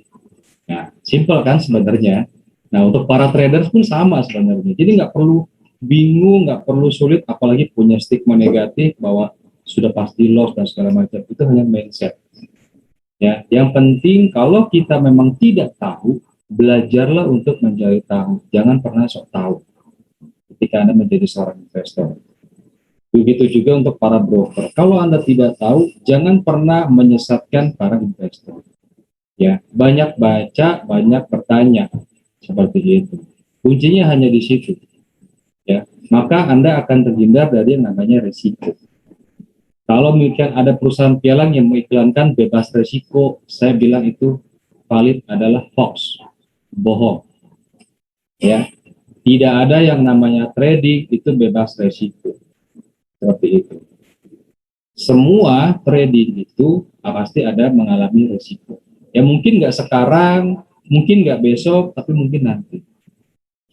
Nah, simple kan sebenarnya. Nah, untuk para traders pun sama sebenarnya. Jadi nggak perlu bingung, nggak perlu sulit, apalagi punya stigma negatif bahwa sudah pasti loss dan segala macam. Itu hanya mindset. Ya, yang penting kalau kita memang tidak tahu, belajarlah untuk mencari tahu. Jangan pernah sok tahu ketika Anda menjadi seorang investor. Begitu juga untuk para broker. Kalau Anda tidak tahu, jangan pernah menyesatkan para investor. Ya, banyak baca, banyak bertanya, seperti itu. Kuncinya hanya di situ. Ya, maka Anda akan terhindar dari yang namanya risiko. Kalau mungkin ada perusahaan pialang yang mengiklankan bebas risiko, saya bilang itu valid adalah hoax, bohong. Ya, Tidak ada yang namanya trading itu bebas resiko. Seperti itu. Semua trading itu pasti ada mengalami resiko. Ya mungkin nggak sekarang, mungkin nggak besok, tapi mungkin nanti.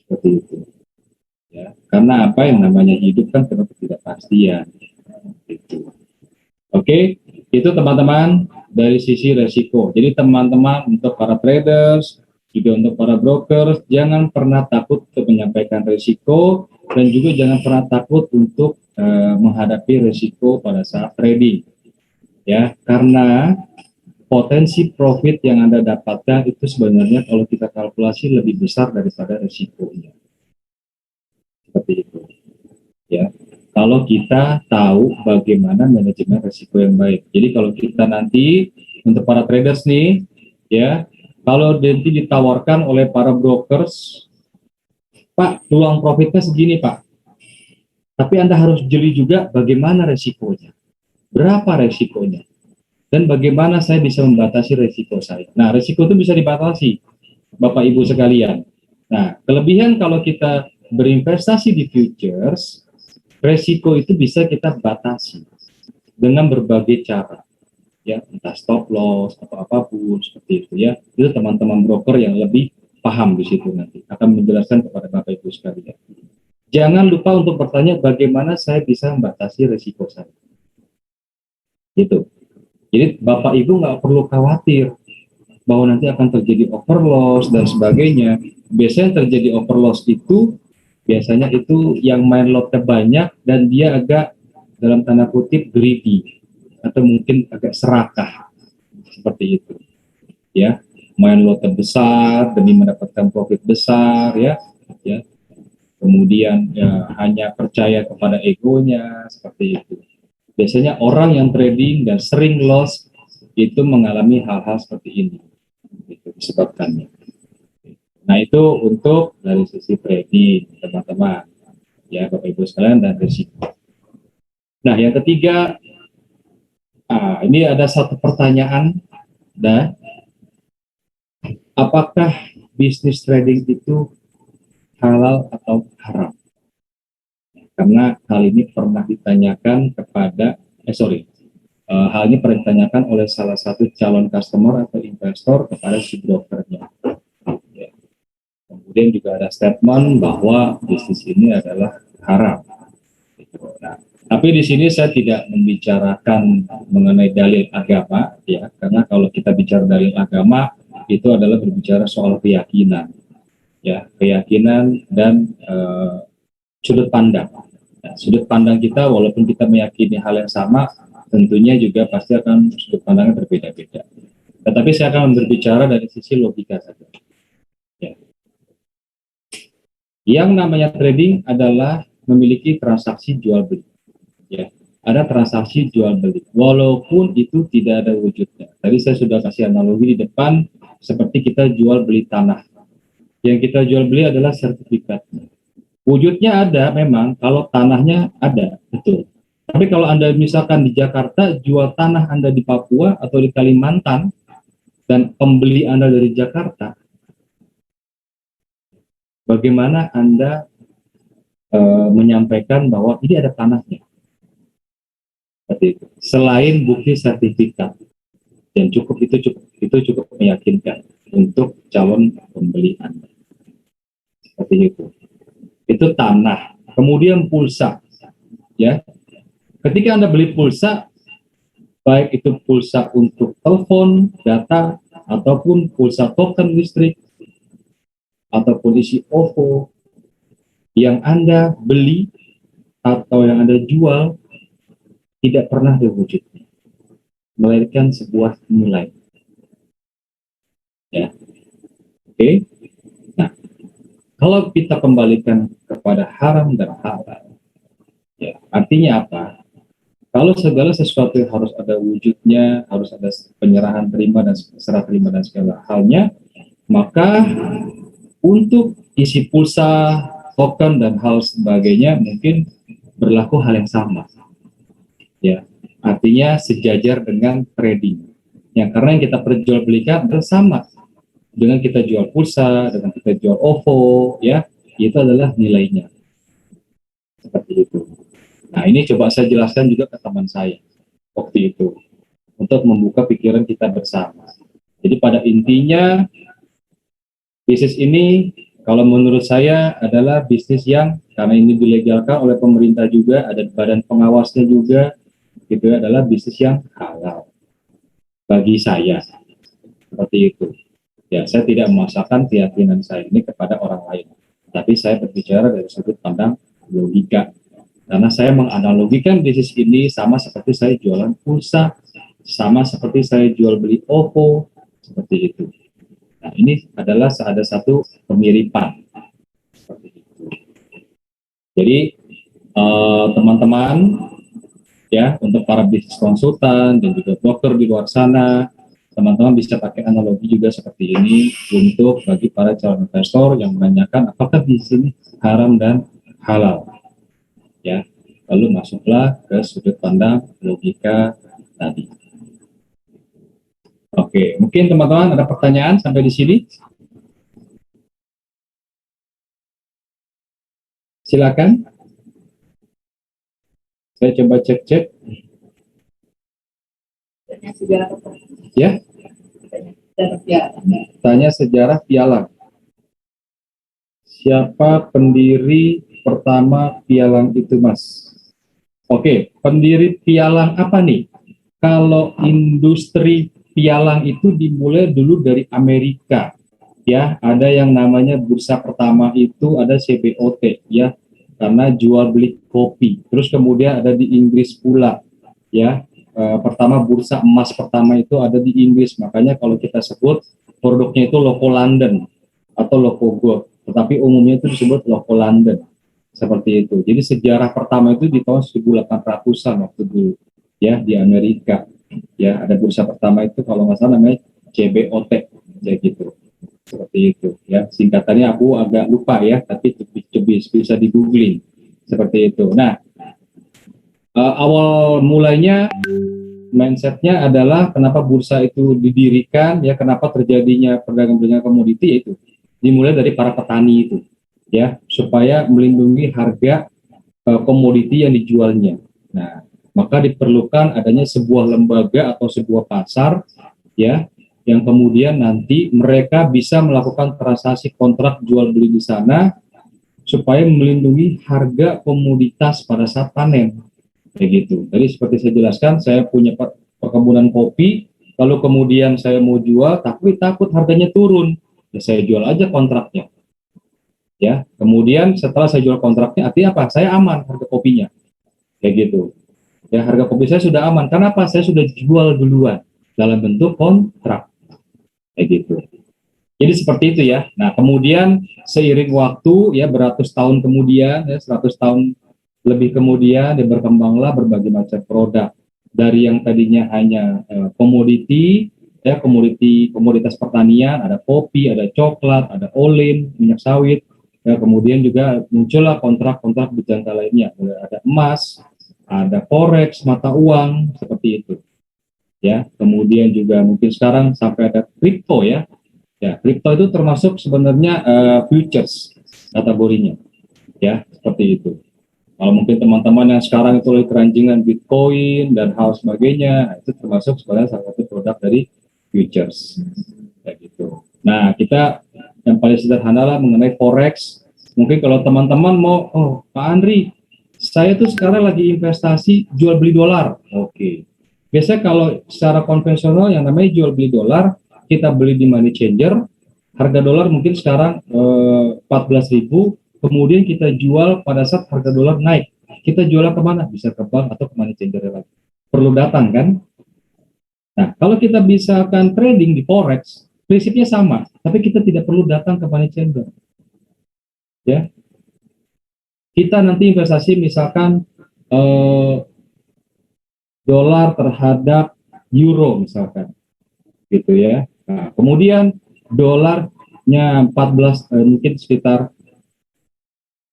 Seperti itu. Ya, karena apa yang namanya hidup kan penuh ketidakpastian. Itu. Oke, itu teman-teman dari sisi resiko. Jadi teman-teman untuk para traders, juga untuk para brokers, jangan pernah takut untuk menyampaikan resiko dan juga jangan pernah takut untuk menghadapi resiko pada saat trading. Ya, karena potensi profit yang Anda dapatkan itu sebenarnya kalau kita kalkulasi lebih besar daripada resikonya. Seperti itu. Ya. Kalau kita tahu bagaimana manajemen risiko yang baik. Jadi kalau kita nanti untuk para traders nih, ya, kalau nanti ditawarkan oleh para brokers, Pak, peluang profitnya segini, Pak. Tapi Anda harus jeli juga bagaimana resikonya. Berapa resikonya? Dan bagaimana saya bisa membatasi resiko saya. Nah, resiko itu bisa dibatasi, Bapak Ibu sekalian. Nah, kelebihan kalau kita berinvestasi di futures, resiko itu bisa kita batasi dengan berbagai cara, ya, entah stop loss atau apapun seperti itu, ya. Itu teman-teman broker yang lebih paham di situ nanti akan menjelaskan kepada Bapak Ibu sekalian. Jangan lupa untuk bertanya bagaimana saya bisa membatasi resiko saya. Gitu. Jadi Bapak Ibu nggak perlu khawatir bahwa nanti akan terjadi overloss dan sebagainya. Biasanya terjadi overloss itu biasanya itu yang main lotnya banyak dan dia agak dalam tanda kutip greedy atau mungkin agak serakah seperti itu, ya, main lotnya besar demi mendapatkan profit besar, ya, kemudian ya, hanya percaya kepada egonya seperti itu. Biasanya orang yang trading dan sering loss itu mengalami hal-hal seperti ini, itu disebabkannya. Nah, itu untuk dari sisi trading, teman-teman, ya, Bapak Ibu sekalian, dan risiko. Nah, yang ketiga, ini ada satu pertanyaan, apakah bisnis trading itu halal atau haram? Karena hal ini pernah ditanyakan kepada, hal ini pernah ditanyakan oleh salah satu calon customer atau investor kepada si brokernya. Kemudian juga ada statement bahwa bisnis ini adalah haram. Nah, tapi di sini saya tidak membicarakan mengenai dalil agama, ya, karena kalau kita bicara dalil agama itu adalah berbicara soal keyakinan, ya, keyakinan dan sudut pandang. Nah, sudut pandang kita walaupun kita meyakini hal yang sama, tentunya juga pasti akan sudut pandangnya berbeda-beda. Tetapi saya akan berbicara dari sisi logika saja. Ya. Yang namanya trading adalah memiliki transaksi jual beli. Ya, ada transaksi jual beli, walaupun itu tidak ada wujudnya. Tadi saya sudah kasih analogi di depan, seperti kita jual beli tanah. Yang kita jual beli adalah sertifikatnya. Wujudnya ada memang, kalau tanahnya ada, betul. Tapi kalau Anda misalkan di Jakarta, jual tanah Anda di Papua atau di Kalimantan, dan pembeli Anda dari Jakarta, bagaimana Anda menyampaikan bahwa ini ada tanahnya? Seperti itu. Selain bukti sertifikat yang itu cukup meyakinkan untuk calon pembeli Anda. Seperti itu. Itu tanah. Kemudian pulsa, ya. Ketika Anda beli pulsa, baik itu pulsa untuk telepon, data, ataupun pulsa token listrik, ataupun isi OVO, yang Anda beli atau yang Anda jual tidak pernah diwujudkan, melainkan sebuah nilai. Ya, oke. Nah, kalau kita kembalikan kepada haram dan halal, ya, artinya apa? Kalau segala sesuatu yang harus ada wujudnya, harus ada penyerahan terima dan serah terima dan segala halnya, maka untuk isi pulsa, token dan hal sebagainya mungkin berlaku hal yang sama. Ya, artinya sejajar dengan trading. Ya, karena yang kita perjualbelikan bersama dengan kita jual pulsa, dengan kita jual OVO, ya, itu adalah nilainya. Seperti itu. Nah, ini coba saya jelaskan juga ke teman saya waktu itu untuk membuka pikiran kita bersama. Jadi pada intinya bisnis ini kalau menurut saya adalah bisnis yang karena ini dilegalkan oleh pemerintah juga, ada badan pengawasnya juga, itu adalah bisnis yang halal bagi saya. Seperti itu. Ya, saya tidak memaksakan keyakinan saya ini kepada orang lain, tapi saya berbicara dari sudut pandang logika. Karena saya menganalogikan bisnis ini sama seperti saya jualan pulsa, sama seperti saya jual beli OVO, seperti itu. Nah, ini adalah ada satu kemiripan. Seperti itu. Jadi, teman-teman, ya, untuk para bisnis konsultan dan juga dokter di luar sana, teman-teman bisa pakai analogi juga seperti ini untuk bagi para calon investor yang menanyakan apakah bisnis ini haram dan halal. Ya, lalu masuklah ke sudut pandang logika tadi. Oke, mungkin teman-teman ada pertanyaan sampai di sini? Silakan. Saya coba cek-cek. Ya. Tanya sejarah pialang. Siapa pendiri pertama pialang itu, Mas? Oke, pendiri pialang apa nih? Kalau industri pialang itu dimulai dulu dari Amerika. Ya, ada yang namanya bursa pertama itu ada CBOT, ya, karena jual beli kopi. Terus kemudian ada di Inggris pula, ya. Pertama bursa emas pertama itu ada di Inggris, makanya kalau kita sebut produknya itu Loko London atau Loko Gold, tetapi umumnya itu disebut Loko London, seperti itu. Jadi sejarah pertama itu di tahun 1800-an waktu dulu, ya, di Amerika, ya, ada bursa pertama itu kalau nggak salah namanya CBOT, ya gitu, seperti itu, ya, singkatannya aku agak lupa ya, tapi bisa di googling, seperti itu. Nah, awal mulainya mindsetnya adalah kenapa bursa itu didirikan, ya, kenapa terjadinya perdagangan komoditi, yaitu dimulai dari para petani itu, ya, supaya melindungi harga komoditi yang dijualnya. Nah, maka diperlukan adanya sebuah lembaga atau sebuah pasar, ya, yang kemudian nanti mereka bisa melakukan transaksi kontrak jual beli di sana supaya melindungi harga komoditas pada saat panen. Kayak gitu. Jadi seperti saya jelaskan, saya punya perkebunan kopi, lalu kemudian saya mau jual, tapi takut harganya turun, ya saya jual aja kontraknya. Ya, kemudian setelah saya jual kontraknya, artinya apa? Saya aman harga kopinya, kayak gitu. Ya, harga kopi saya sudah aman. Kenapa? Saya sudah jual duluan dalam bentuk kontrak, kayak gitu. Jadi seperti itu ya. Nah, kemudian seiring waktu, ya, beratus tahun kemudian, ya, 100 tahun lebih kemudian, ya, berkembanglah berbagai macam produk dari yang tadinya hanya komoditi, ya, komoditas pertanian, ada kopi, ada coklat, ada olin, minyak sawit, ya, kemudian juga muncullah kontrak-kontrak berjangka lainnya, mulai ada emas, ada forex, mata uang, seperti itu, ya. Kemudian juga mungkin sekarang sampai ada kripto, ya. Ya, kripto itu termasuk sebenarnya futures kategorinya, ya, seperti itu. Kalau mungkin teman-teman yang sekarang itu lagi keranjingan Bitcoin dan hal sebagainya, itu termasuk sebenarnya salah satu produk dari futures, kayak gitu. Nah, kita yang paling sederhana lah mengenai forex. Mungkin kalau teman-teman mau, oh Pak Andri, saya tuh sekarang lagi investasi jual beli dolar. Oke. Biasanya kalau secara konvensional yang namanya jual beli dolar, kita beli di money changer, harga dolar mungkin sekarang 14.000, kemudian kita jual pada saat harga dolar naik. Kita jual kemana? Bisa ke bank atau ke money changer lagi. Perlu datang kan? Nah, kalau kita bisa akan trading di forex, prinsipnya sama, tapi kita tidak perlu datang ke money changer. Ya, kita nanti investasi misalkan dolar terhadap euro misalkan, gitu ya. Nah, kemudian dolarnya 14, mungkin sekitar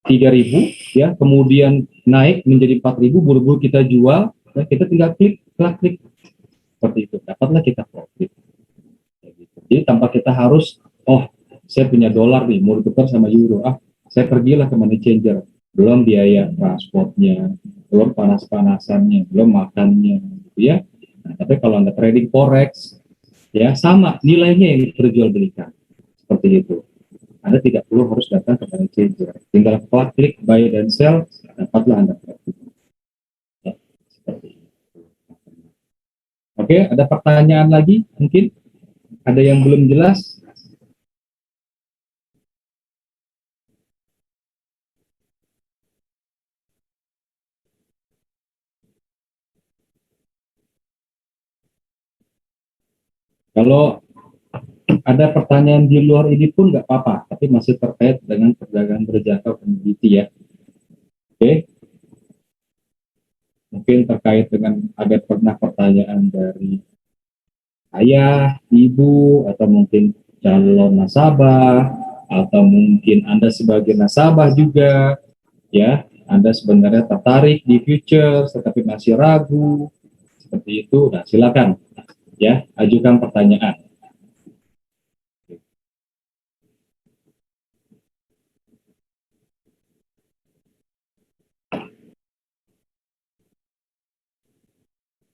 3.000, ya, kemudian naik menjadi 4.000, buru-buru kita jual, ya, kita tinggal klik seperti itu, dapatlah kita profit. Jadi tanpa kita harus, oh saya punya dolar nih, mau ditukar sama euro, saya pergilah ke money changer, belum biaya transportnya, belum panas-panasannya, belum makannya, gitu ya. Nah, tapi kalau Anda trading forex, ya sama nilainya yang diperjualbelikan, seperti itu. Anda tidak perlu harus datang ke money changer, tinggal klik buy dan sell, dapatlah Anda profit. Ya, seperti itu. Oke, ada pertanyaan lagi? Mungkin ada yang belum jelas? Kalau ada pertanyaan di luar ini pun nggak apa-apa, tapi masih terkait dengan perdagangan berjangka komoditi ya. Oke, mungkin terkait dengan ada pernah pertanyaan dari ayah, ibu, atau mungkin calon nasabah, atau mungkin Anda sebagai nasabah juga, ya, Anda sebenarnya tertarik di futures, tetapi masih ragu, seperti itu. Nah, silakan, ya, ajukan pertanyaan.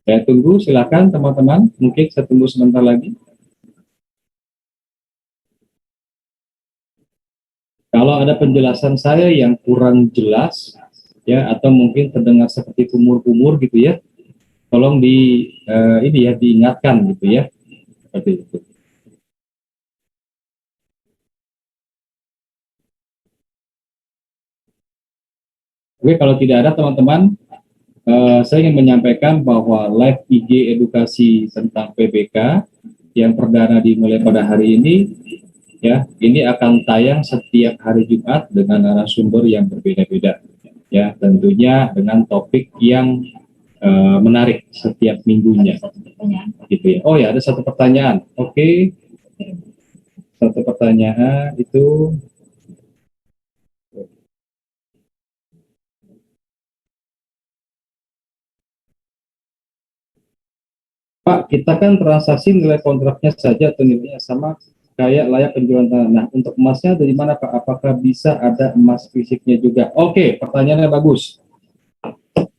Saya tunggu, silakan teman-teman. Mungkin saya tunggu sebentar lagi. Kalau ada penjelasan saya yang kurang jelas, ya, atau mungkin terdengar seperti kumur-kumur gitu ya, tolong ini ya diingatkan gitu ya, seperti itu. Oke, kalau tidak ada teman-teman, saya ingin menyampaikan bahwa live IG edukasi tentang PBK yang perdana dimulai pada hari ini, ya, ini akan tayang setiap hari Jumat dengan narasumber yang berbeda-beda, ya, tentunya dengan topik yang menarik setiap minggunya, gitu ya. Oh ya, ada satu pertanyaan. Oke, satu pertanyaan itu, Pak, kita kan transaksi nilai kontraknya saja atau nilainya sama kayak layak penjualan tanah. Nah, untuk emasnya dari mana Pak? Apakah bisa ada emas fisiknya juga? Oke, pertanyaannya bagus.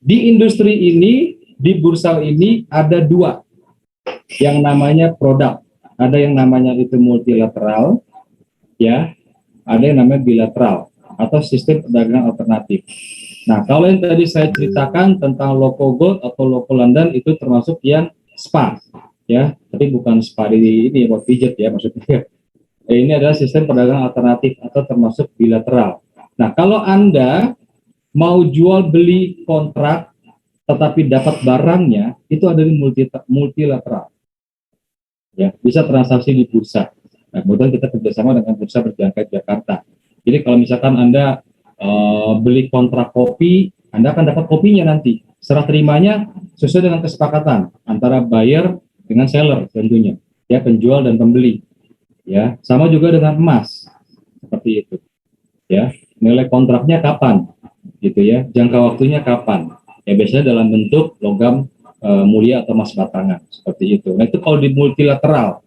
Di industri ini, di bursa ini ada dua yang namanya produk. Ada yang namanya itu multilateral, ya, ada yang namanya bilateral atau sistem perdagangan alternatif. Nah, kalau yang tadi saya ceritakan tentang local gold atau local London itu termasuk yang SPA, ya, tapi bukan SPA di ini buat pijat ya maksudnya. Ini adalah sistem perdagangan alternatif atau termasuk bilateral. Nah, kalau Anda mau jual beli kontrak tetapi dapat barangnya, itu ada di multilateral. Ya, bisa transaksi di bursa. Nah, kemudian kita kerjasama dengan bursa berjangka Jakarta. Jadi kalau misalkan Anda beli kontrak kopi, Anda akan dapat kopinya nanti. Serah terimanya sesuai dengan kesepakatan antara buyer dengan seller tentunya, ya, penjual dan pembeli. Ya, sama juga dengan emas, seperti itu. Ya, nilai kontraknya kapan, gitu ya, jangka waktunya kapan. Ya, biasanya dalam bentuk logam mulia atau emas batangan, seperti itu. Nah, itu kalau di multilateral,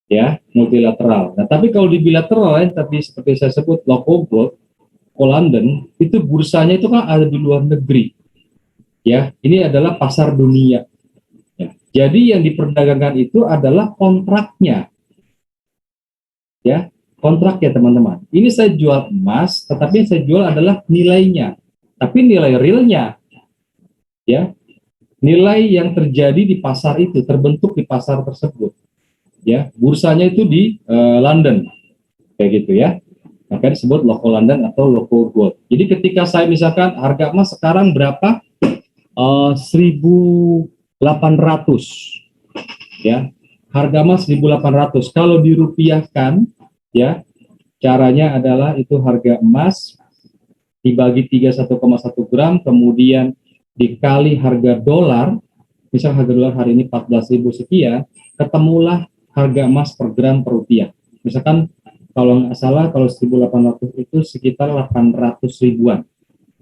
ya, multilateral. Nah, tapi kalau di bilateral, tapi seperti saya sebut local gold, London, itu bursanya itu kan ada di luar negeri, ya. Ini adalah pasar dunia, ya. Jadi yang diperdagangkan itu adalah kontraknya, ya, kontrak ya teman-teman. Ini saya jual emas, tetapi yang saya jual adalah nilainya, tapi nilai realnya, ya, nilai yang terjadi di pasar itu terbentuk di pasar tersebut, ya. Bursanya itu di London, kayak gitu ya. Maka disebut local London atau local gold. Jadi ketika saya misalkan harga emas sekarang berapa? 1.800, ya. Harga emas 1.800. Kalau dirupiahkan, ya, caranya adalah itu harga emas dibagi 31,1 gram, kemudian dikali harga dolar, misal harga dolar hari ini 14.000 sekian, ketemulah harga emas per gram per rupiah. Misalkan kalau nggak salah, kalau 1.800 itu sekitar 800 ribuan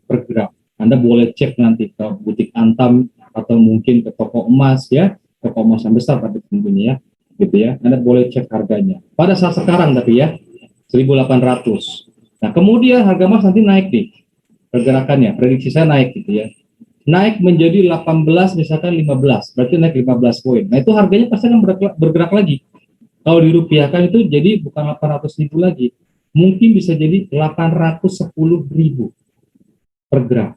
per gram. Anda boleh cek nanti ke butik Antam atau mungkin ke toko emas, ya, toko emas yang besar tapi tentunya, ya, gitu ya. Anda boleh cek harganya. Pada saat sekarang tapi ya 1.800. Nah, kemudian harga emas nanti naik nih, pergerakannya, prediksi saya naik gitu ya. Naik menjadi 18, misalkan 15, berarti naik 15 poin. Nah, itu harganya pasti akan bergerak lagi. Kalau dirupiahkan itu jadi bukan 800.000 lagi, mungkin bisa jadi 810.000 per gram.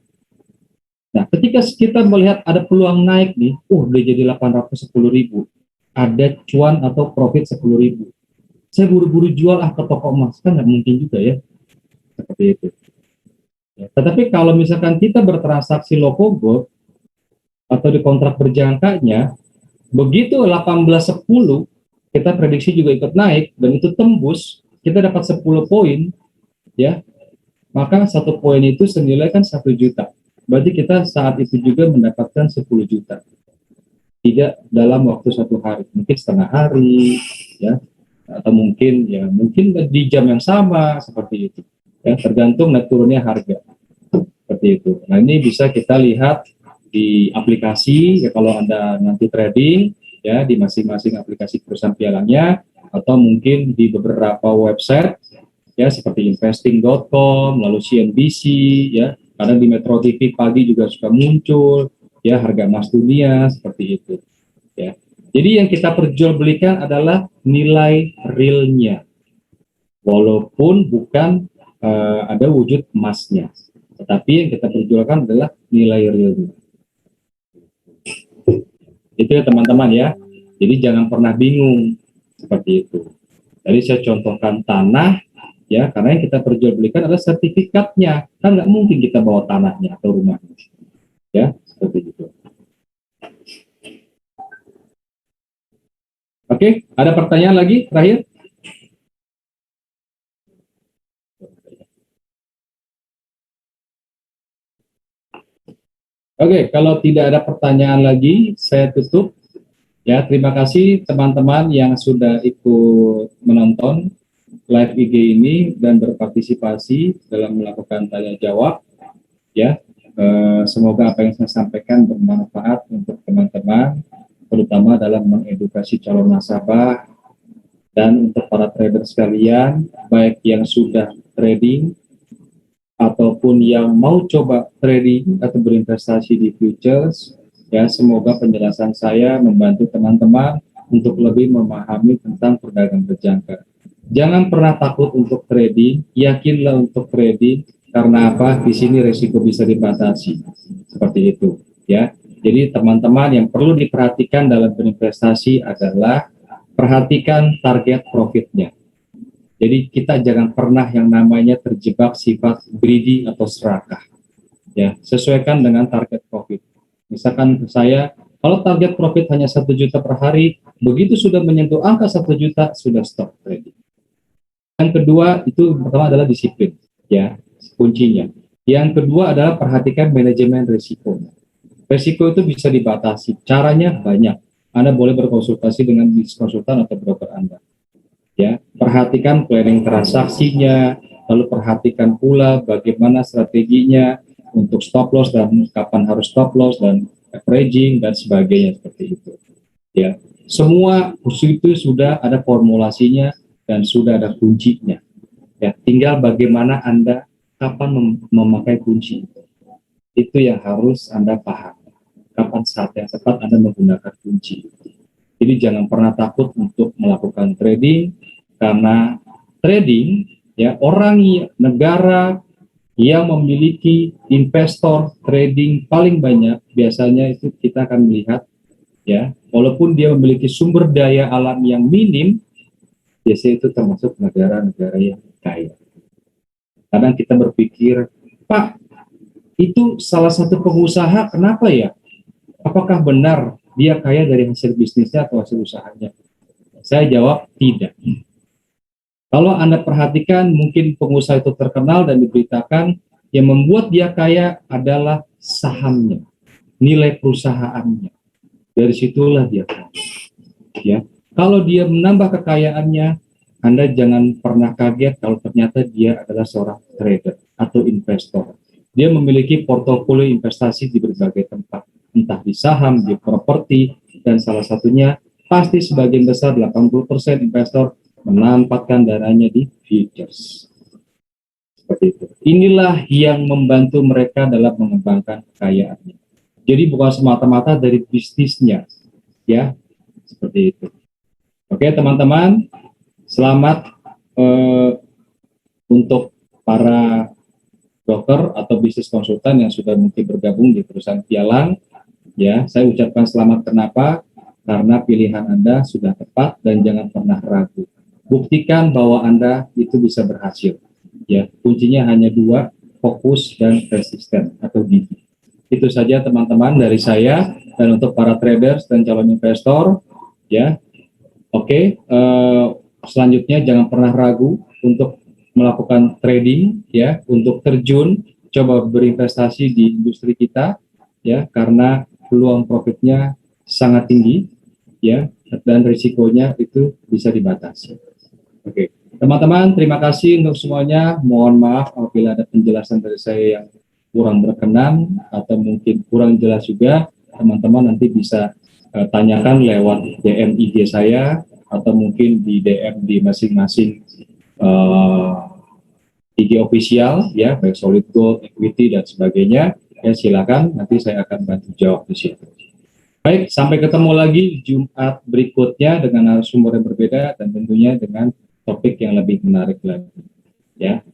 Nah, ketika kita melihat ada peluang naik nih, udah jadi 810.000, ada cuan atau profit 10.000. Saya buru-buru jual ke toko emas, kan nggak mungkin juga ya, seperti itu. Ya, tetapi kalau misalkan kita bertransaksi local gold atau di kontrak berjangkanya, begitu 18.10, kita prediksi juga ikut naik, dan itu tembus, kita dapat 10 poin, ya, maka satu poin itu senilai kan 1 juta. Berarti kita saat itu juga mendapatkan 10 juta. Tidak dalam waktu 1 hari, mungkin setengah hari, ya, atau mungkin di jam yang sama, seperti itu. Ya, tergantung naik turunnya harga. Seperti itu. Nah, ini bisa kita lihat di aplikasi, ya, kalau Anda nanti trading, ya, di masing-masing aplikasi perusahaan pialangnya, atau mungkin di beberapa website, ya, seperti investing.com, lalu CNBC, ya, kadang di Metro TV pagi juga suka muncul, ya, harga emas dunia, seperti itu, ya. Jadi yang kita perjualbelikan adalah nilai realnya, walaupun bukan ada wujud emasnya, tetapi yang kita perjualkan adalah nilai realnya. Itu ya teman-teman ya. Jadi jangan pernah bingung seperti itu. Tadi saya contohkan tanah, ya, karena yang kita perjualbelikan adalah sertifikatnya. Kan nggak mungkin kita bawa tanahnya atau rumahnya, ya, seperti itu. Oke, ada pertanyaan lagi terakhir? Oke, kalau tidak ada pertanyaan lagi, saya tutup. Ya, terima kasih teman-teman yang sudah ikut menonton live IG ini dan berpartisipasi dalam melakukan tanya jawab. Ya, semoga apa yang saya sampaikan bermanfaat untuk teman-teman, terutama dalam mengedukasi calon nasabah dan untuk para trader sekalian, baik yang sudah trading ataupun yang mau coba trading atau berinvestasi di futures. Ya, semoga penjelasan saya membantu teman-teman untuk lebih memahami tentang perdagangan berjangka. Jangan pernah takut untuk trading, yakinlah untuk trading, karena apa? Di sini risiko bisa dibatasi. Seperti itu, ya. Jadi teman-teman yang perlu diperhatikan dalam berinvestasi adalah perhatikan target profitnya. Jadi kita jangan pernah yang namanya terjebak sifat greedy atau serakah. Ya, sesuaikan dengan target profit. Misalkan saya, kalau target profit hanya 1 juta per hari, begitu sudah menyentuh angka 1 juta, sudah stop trading. Yang kedua, itu pertama adalah disiplin, ya, kuncinya. Yang kedua adalah perhatikan manajemen risiko. Risiko itu bisa dibatasi. Caranya banyak. Anda boleh berkonsultasi dengan konsultan atau broker Anda. Ya, perhatikan planning transaksinya, lalu perhatikan pula bagaimana strateginya untuk stop loss dan kapan harus stop loss dan averaging dan sebagainya, seperti itu. Ya, semua itu sudah ada formulasinya dan sudah ada kuncinya. Ya, tinggal bagaimana Anda kapan memakai kunci itu yang harus Anda paham. Kapan saat yang tepat Anda menggunakan kunci. Jadi jangan pernah takut untuk melakukan trading, karena trading, ya, negara yang memiliki investor trading paling banyak biasanya itu kita akan melihat, ya, walaupun dia memiliki sumber daya alam yang minim, biasanya itu termasuk negara-negara yang kaya. Kadang kita berpikir, Pak, itu salah satu pengusaha, kenapa ya? Apakah benar dia kaya dari hasil bisnisnya atau hasil usahanya? Saya jawab tidak. Kalau Anda perhatikan, mungkin pengusaha itu terkenal dan diberitakan, yang membuat dia kaya adalah sahamnya, nilai perusahaannya. Dari situlah dia kaya. Ya. Kalau dia menambah kekayaannya, Anda jangan pernah kaget kalau ternyata dia adalah seorang trader atau investor. Dia memiliki portofolio investasi di berbagai tempat, entah di saham, di properti, dan salah satunya pasti sebagian besar 80% investor menempatkan dananya di futures. Seperti itu. Inilah yang membantu mereka dalam mengembangkan kekayaannya. Jadi bukan semata-mata dari bisnisnya, ya, seperti itu. Oke, teman-teman, selamat untuk para dokter atau bisnis konsultan yang sudah mungkin bergabung di perusahaan Pialang. Ya, saya ucapkan selamat. Kenapa? Karena pilihan Anda sudah tepat dan jangan pernah ragu. Buktikan bahwa Anda itu bisa berhasil. Ya, kuncinya hanya dua, fokus dan persisten atau gigi. Itu saja teman-teman dari saya, dan untuk para traders dan calon investor, ya, oke. Selanjutnya jangan pernah ragu untuk melakukan trading, ya, untuk terjun, coba berinvestasi di industri kita, ya, karena peluang profitnya sangat tinggi, ya, dan risikonya itu bisa dibatasi. Oke, teman-teman, terima kasih untuk semuanya. Mohon maaf apabila ada penjelasan dari saya yang kurang berkenan atau mungkin kurang jelas juga. Teman-teman nanti bisa tanyakan lewat DM IG saya atau mungkin di DM di masing-masing IG official, ya, baik Solid Gold, Equity dan sebagainya. Ya, silakan, nanti saya akan bantu jawab di situ. Baik, sampai ketemu lagi Jumat berikutnya dengan narasumber yang berbeda dan tentunya dengan topik yang lebih menarik lagi. Ya.